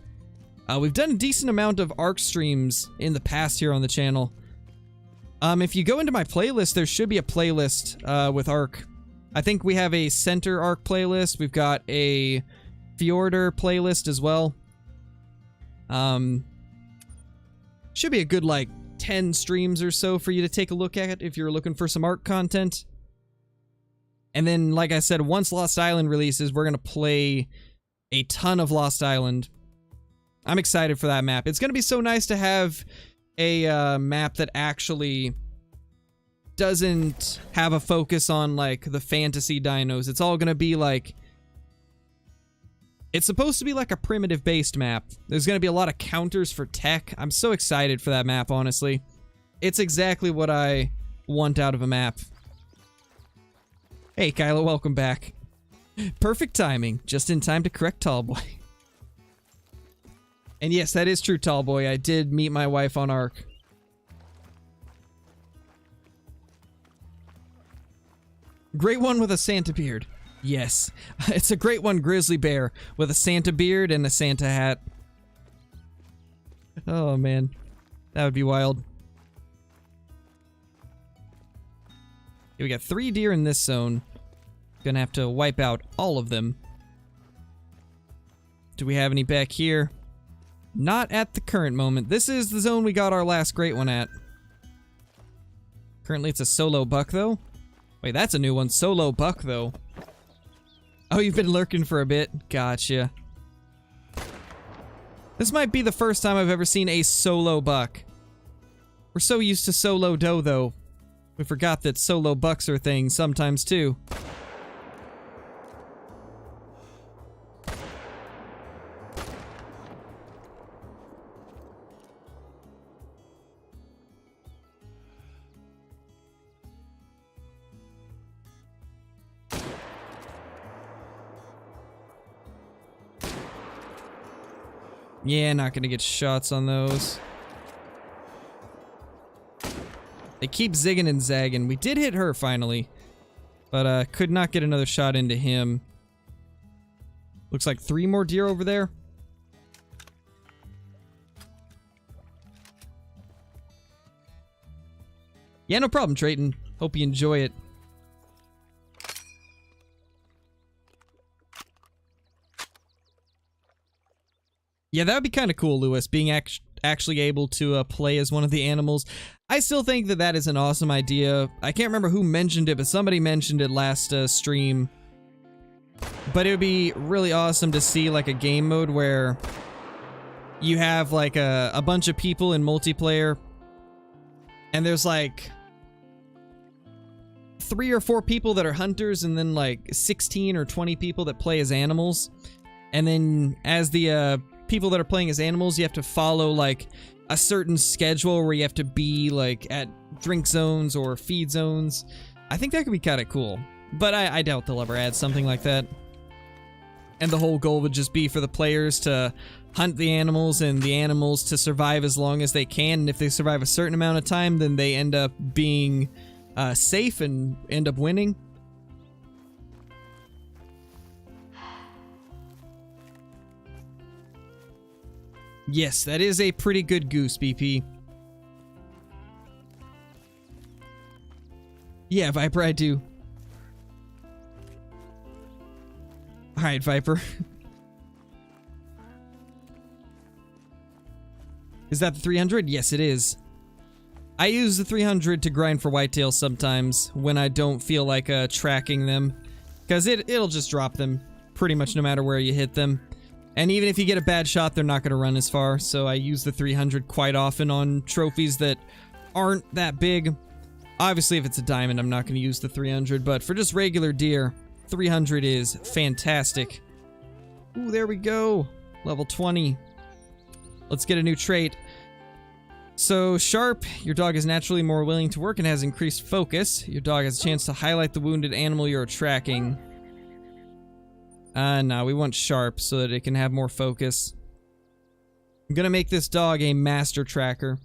We've done a decent amount of Ark streams in the past here on the channel. If you go into my playlist, there should be a playlist with Ark. I think we have a Center Ark playlist. We've got a Fjorder playlist as well. Should be a good, like, 10 streams or so for you to take a look at if you're looking for some Ark content. And then, like I said, once Lost Island releases, we're going to play a ton of Lost Island. I'm excited for that map. It's going to be so nice to have a map that actually doesn't have a focus on, like, the fantasy dinos. It's all going to be, like... It's supposed to be, like, a primitive-based map. There's going to be a lot of counters for tech. I'm so excited for that map, honestly. It's exactly what I want out of a map. Hey, Kylo, welcome back. Perfect timing. Just in time to correct Tallboy. And yes, that is true, Tallboy. I did meet my wife on Ark. Great one with a Santa beard. Yes. It's a great one, Grizzly Bear, with a Santa beard and a Santa hat. Oh, man. That would be wild. Okay, we got 3 deer in this zone. Gonna have to wipe out all of them. Do we have any back here? Not at the current moment. This is the zone we got our last great one at. Currently it's a solo buck, though. Wait, that's a new one. Solo buck, though. Oh, you've been lurking for a bit. Gotcha. This might be the first time I've ever seen a solo buck. We're so used to solo doe, though. We forgot that solo bucks are things sometimes, too. Yeah, not gonna get shots on those. They keep zigging and zagging. We did hit her finally, but could not get another shot into him. Looks like 3 more deer over there. Yeah, no problem, Trayton. Hope you enjoy it. Yeah, that would be kind of cool, Lewis, being actually able to play as one of the animals. I still think that that is an awesome idea. I can't remember who mentioned it, but somebody mentioned it last stream. But it would be really awesome to see, like, a game mode where you have, like, a bunch of people in multiplayer, and there's, like, 3 or 4 people that are hunters, and then, like, 16 or 20 people that play as animals. And then, as the, people that are playing as animals, you have to follow, like, a certain schedule where you have to be, like, at drink zones or feed zones. I think that could be kind of cool. But I doubt they'll ever add something like that. And the whole goal would just be for the players to hunt the animals and the animals to survive as long as they can. And if they survive a certain amount of time, then they end up being safe and end up winning. Yes, that is a pretty good goose, BP. Yeah, Viper, I do. Alright, Viper. Is that the 300? Yes, it is. I use the 300 to grind for whitetails sometimes when I don't feel like tracking them. Because it'll just drop them pretty much no matter where you hit them. And even if you get a bad shot, they're not going to run as far, so I use the 300 quite often on trophies that aren't that big. Obviously, if it's a diamond, I'm not going to use the 300, but for just regular deer, 300 is fantastic. Ooh, there we go. Level 20. Let's get a new trait. So, Sharp, your dog is naturally more willing to work and has increased focus. Your dog has a chance to highlight the wounded animal you're tracking. No, we want Sharp so that it can have more focus. I'm gonna make this dog a master tracker.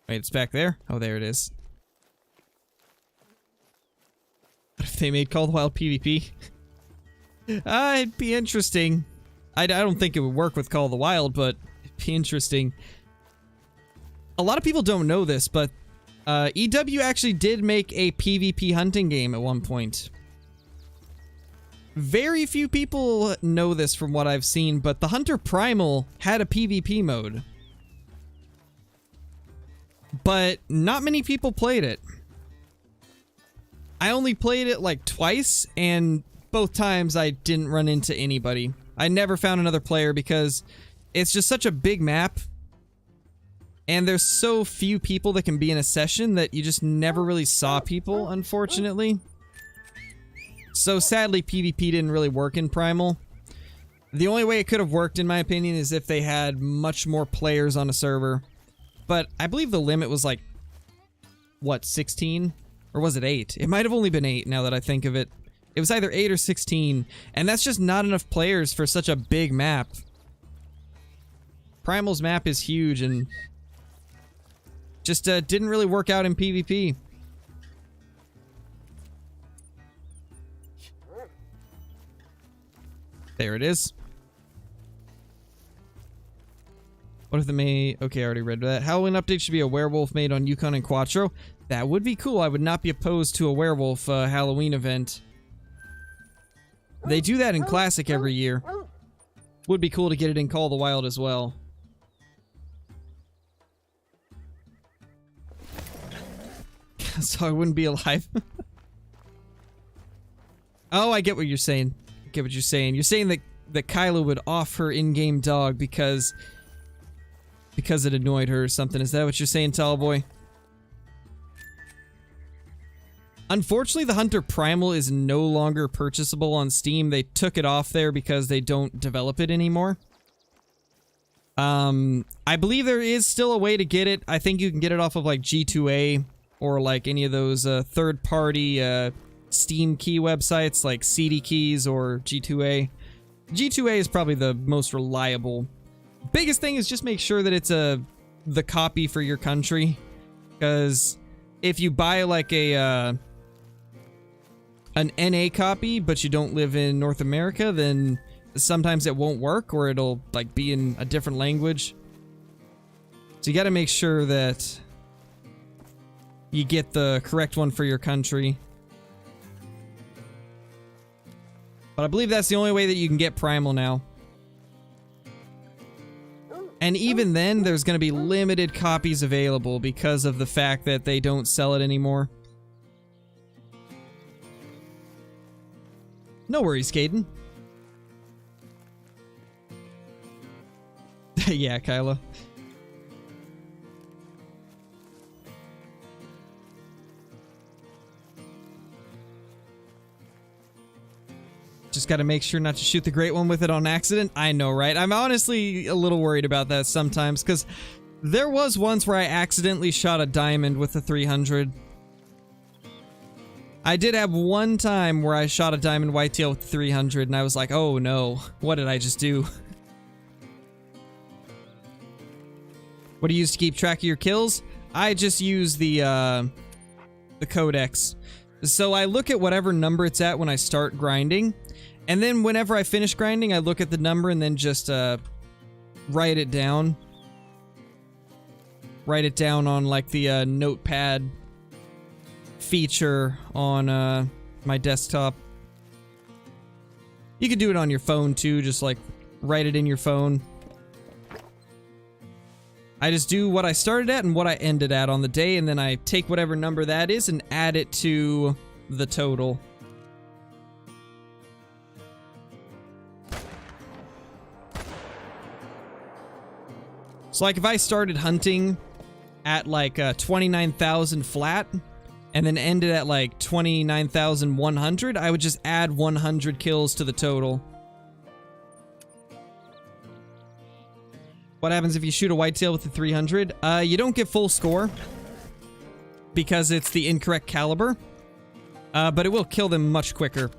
Wait, it's back there? Oh, there it is. What if they made Call of the Wild PvP? It'd be interesting. I don't think it would work with Call of the Wild, but it'd be interesting. A lot of people don't know this, but EW actually did make a PvP hunting game at one point. Very few people know this from what I've seen, but the Hunter Primal had a PvP mode. But not many people played it. I only played it like twice, and both times I didn't run into anybody. I never found another player because it's just such a big map, and there's so few people that can be in a session that you just never really saw people, unfortunately. So sadly, PvP didn't really work in Primal. The only way it could have worked, in my opinion, is if they had much more players on a server. But I believe the limit was like, what, 16? Or was it 8? It might have only been 8 now that I think of it. It was either 8 or 16, and that's just not enough players for such a big map. Primal's map is huge and just didn't really work out in PvP. There it is. What if the may... Okay, I already read that. Halloween update should be a werewolf made on Yukon and Quattro. That would be cool. I would not be opposed to a werewolf Halloween event. They do that in Classic every year. Would be cool to get it in Call of the Wild as well. So I wouldn't be alive. Oh, I get what you're saying. I get what you're saying. You're saying that Kyla would off her in-game dog because it annoyed her or something. Is that what you're saying, Tallboy? Unfortunately, the Hunter Primal is no longer purchasable on Steam. They took it off there because they don't develop it anymore. I believe there is still a way to get it. I think you can get it off of like G2A or like any of those third-party Steam key websites like CD Keys or G2A. G2A is probably the most reliable. Biggest thing is just make sure that it's the copy for your country, because if you buy like an NA copy but you don't live in North America, then sometimes it won't work, or it'll like be in a different language. So you got to make sure that you get the correct one for your country. But I believe that's the only way that you can get Primal now. And even then, there's going to be limited copies available because of the fact that they don't sell it anymore. No worries, Caden. Yeah, Kyla. Just gotta make sure not to shoot the great one with it on accident. I know, right? I'm honestly a little worried about that sometimes, because there was once where I accidentally shot a diamond with the 300. I did have one time where I shot a diamond whitetail with the 300, and I was like, oh no, what did I just do? What do you use to keep track of your kills? I just use the codex. So I look at whatever number it's at when I start grinding, and then whenever I finish grinding, I look at the number and then just write it down. Write it down on like the notepad feature on my desktop. You could do it on your phone too, just like write it in your phone. I just do what I started at and what I ended at on the day, and then I take whatever number that is and add it to the total. So like if I started hunting at like 29,000 flat and then ended at like 29,100, I would just add 100 kills to the total. What happens if you shoot a whitetail with the 300? You don't get full score because it's the incorrect caliber, but it will kill them much quicker.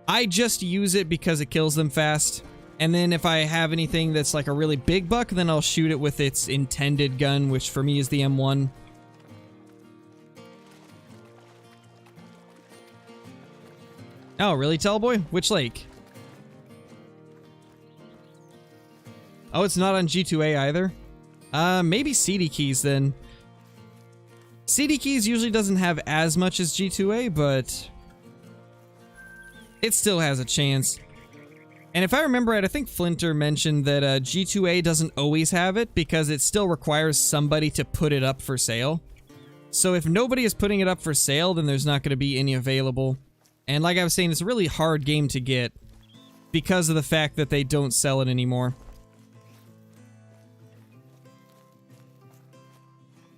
I just use it because it kills them fast, and then if I have anything that's like a really big buck, then I'll shoot it with its intended gun, which for me is the M1. Oh, really, Tellboy? Which lake? Oh, it's not on G2A either? Maybe CD Keys then. CD Keys usually doesn't have as much as G2A, but it still has a chance. And if I remember right, I think Flinter mentioned that G2A doesn't always have it because it still requires somebody to put it up for sale. So if nobody is putting it up for sale, then there's not going to be any available. And like I was saying, it's a really hard game to get because of the fact that they don't sell it anymore.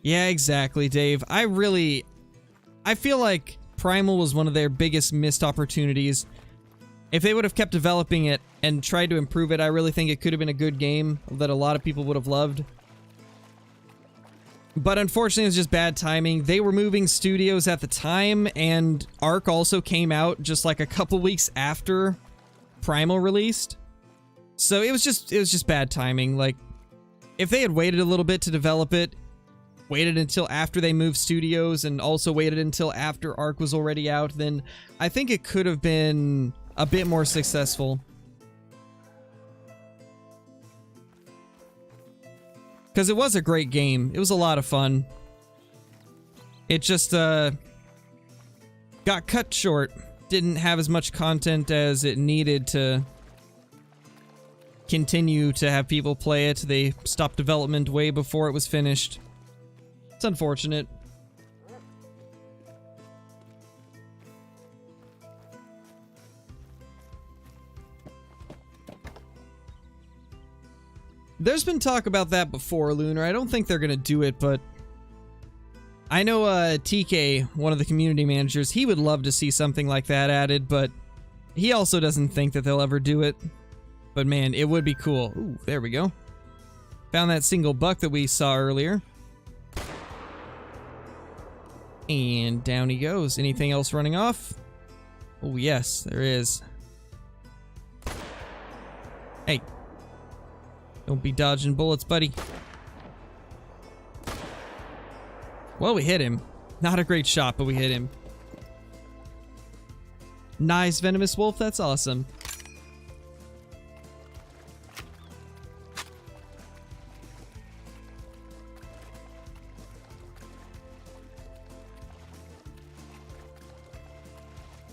Yeah, exactly, Dave. I feel like Primal was one of their biggest missed opportunities. If they would have kept developing it and tried to improve it, I really think it could have been a good game that a lot of people would have loved. But unfortunately, it was just bad timing. They were moving studios at the time, and Ark also came out just like a couple weeks after Primal released. So it was just bad timing. Like, if they had waited a little bit to develop it, waited until after they moved studios, and also waited until after Ark was already out, then I think it could have been a bit more successful. Because it was a great game. It was a lot of fun. It just got cut short. Didn't have as much content as it needed to continue to have people play it. They stopped development way before it was finished. It's unfortunate. There's been talk about that before, Lunar. I don't think they're gonna do it, but I know TK, one of the community managers, he would love to see something like that added, but he also doesn't think that they'll ever do it. But man, it would be cool. Ooh, there we go. Found that single buck that we saw earlier. And down he goes. Anything else running off? Oh yes, there is. Hey. Don't be dodging bullets, buddy. Well, we hit him. Not a great shot, but we hit him. Nice, Venomous Wolf. That's awesome.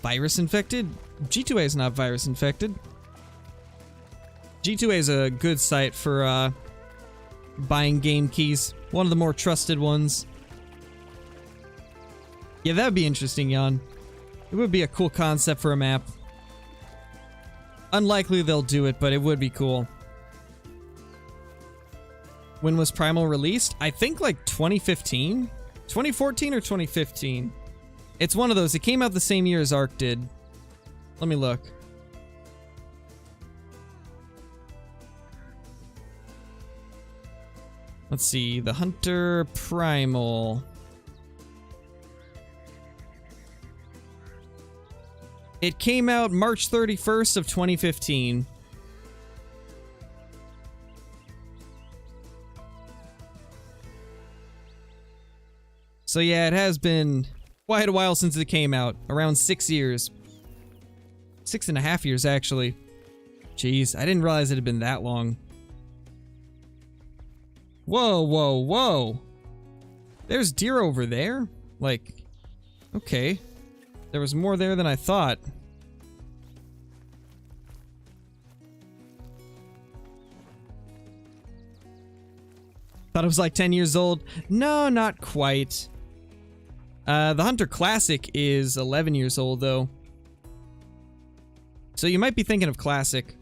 Virus infected? G2A is not virus infected. G2A is a good site for buying game keys. One of the more trusted ones. Yeah, that would be interesting, Jan. It would be a cool concept for a map. Unlikely they'll do it, but it would be cool. When was Primal released? I think like 2015? 2014 or 2015? It's one of those. It came out the same year as Ark did. Let me look. Let's see. The Hunter Primal. It came out March 31st of 2015. So yeah, it has been quite a while since it came out. Around 6 years. 6.5 years, actually. Jeez, I didn't realize it had been that long. Whoa, whoa, whoa. There's deer over there? Like, okay. There was more there than I thought. Thought it was like 10 years old. No, not quite. The Hunter Classic is 11 years old, though. So you might be thinking of Classic.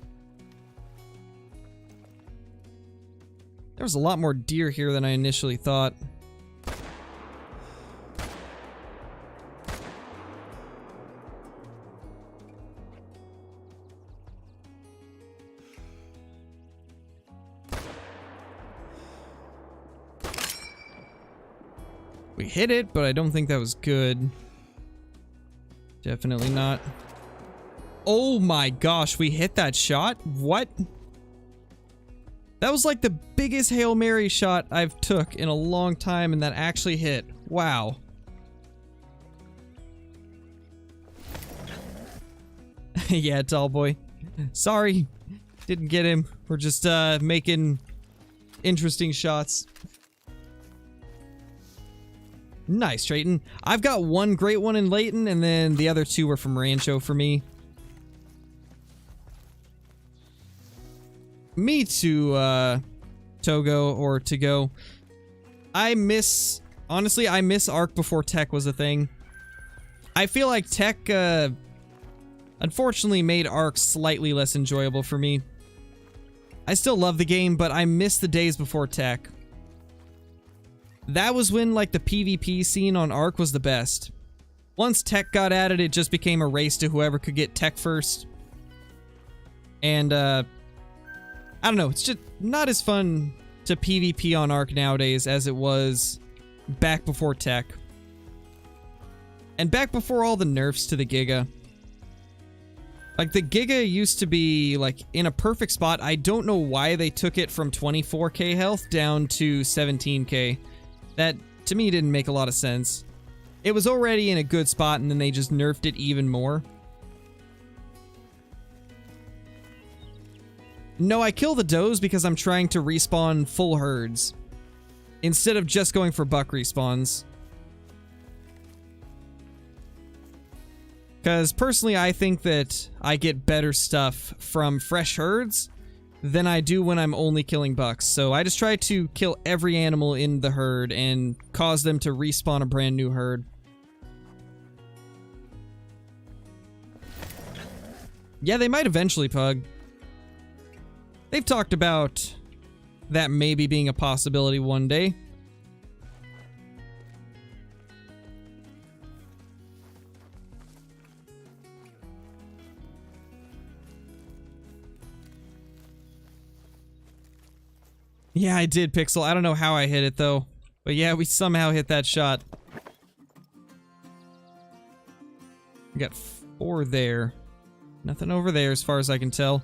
There was a lot more deer here than I initially thought. We hit it, but I don't think that was good. Definitely not. Oh my gosh, we hit that shot? What? That was like the biggest Hail Mary shot I've took in a long time, and that actually hit. Wow. Yeah, tall boy. Sorry. Didn't get him. We're just making interesting shots. Nice, Trayton. I've got one great one in Layton, and then the other two were from Rancho for me. Me too, Togo, or to go. Honestly, I miss Ark before Tech was a thing. I feel like Tech, unfortunately made Ark slightly less enjoyable for me. I still love the game, but I miss the days before Tech. That was when, like, the PvP scene on Ark was the best. Once Tech got added, it just became a race to whoever could get Tech first. And, I don't know, it's just not as fun to PvP on Ark nowadays as it was back before Tech. And back before all the nerfs to the Giga. Like, the Giga used to be, like, in a perfect spot. I don't know why they took it from 24k health down to 17k. That, to me, didn't make a lot of sense. It was already in a good spot, and then they just nerfed it even more. No, I kill the does because I'm trying to respawn full herds, instead of just going for buck respawns. Because, personally, I think that I get better stuff from fresh herds than I do when I'm only killing bucks. So I just try to kill every animal in the herd and cause them to respawn a brand new herd. Yeah, they might eventually pug. They've talked about that maybe being a possibility one day. Yeah, I did, Pixel. I don't know how I hit it, though. But yeah, we somehow hit that shot. We got 4 there. Nothing over there as far as I can tell.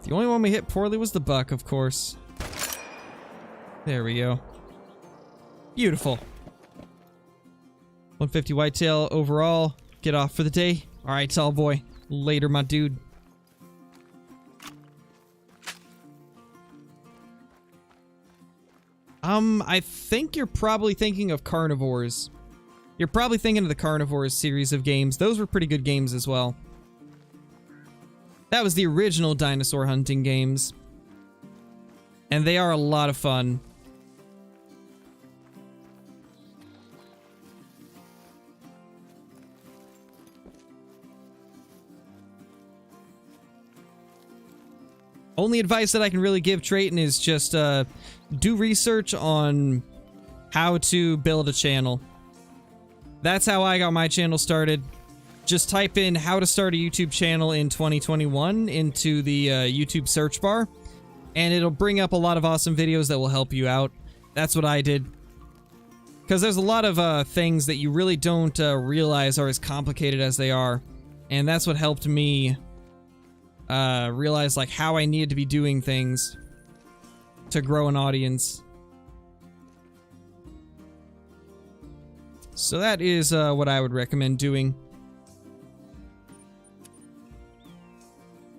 The only one we hit poorly was the buck, of course. There we go. Beautiful. 150 whitetail overall. Get off for the day. Alright, tall boy. Later, my dude. I think you're probably thinking of Carnivores. You're probably thinking of the Carnivores series of games. Those were pretty good games as well. That was the original dinosaur hunting games. And they are a lot of fun. Only advice that I can really give Trayton is just do research on how to build a channel. That's how I got my channel started. Just type in how to start a YouTube channel in 2021 into the YouTube search bar, and it'll bring up a lot of awesome videos that will help you out. That's what I did. Because there's a lot of things that you really don't realize are as complicated as they are. And that's what helped me realize like how I needed to be doing things to grow an audience. So that is what I would recommend doing.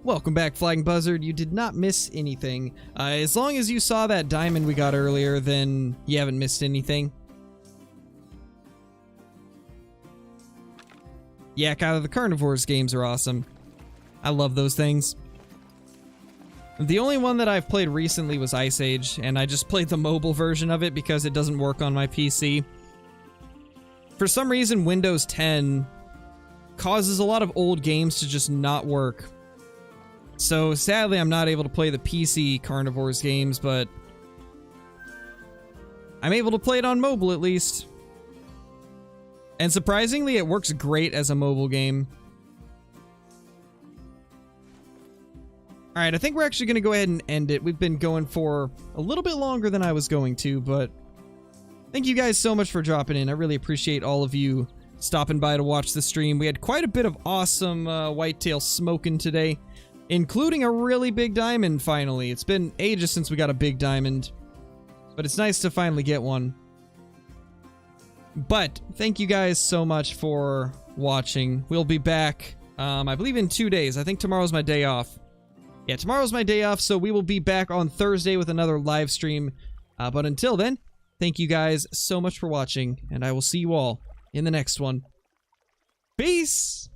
Welcome back, Flying Buzzard. You did not miss anything. As long as you saw that diamond we got earlier, then you haven't missed anything. Yeah, kind of the Carnivores games are awesome. I love those things. The only one that I've played recently was Ice Age, and I just played the mobile version of it because it doesn't work on my PC. For some reason, Windows 10 causes a lot of old games to just not work. So sadly, I'm not able to play the PC Carnivores games, but I'm able to play it on mobile at least. And surprisingly, it works great as a mobile game. Alright, I think we're actually going to go ahead and end it. We've been going for a little bit longer than I was going to, but thank you guys so much for dropping in. I really appreciate all of you stopping by to watch the stream. We had quite a bit of awesome whitetail smoking today, including a really big diamond finally. It's been ages since we got a big diamond, but it's nice to finally get one. But thank you guys so much for watching. We'll be back, I believe in 2 days. I think tomorrow's my day off. Yeah, tomorrow's my day off, so we will be back on Thursday with another live stream. But until then, thank you guys so much for watching, and I will see you all in the next one. Peace!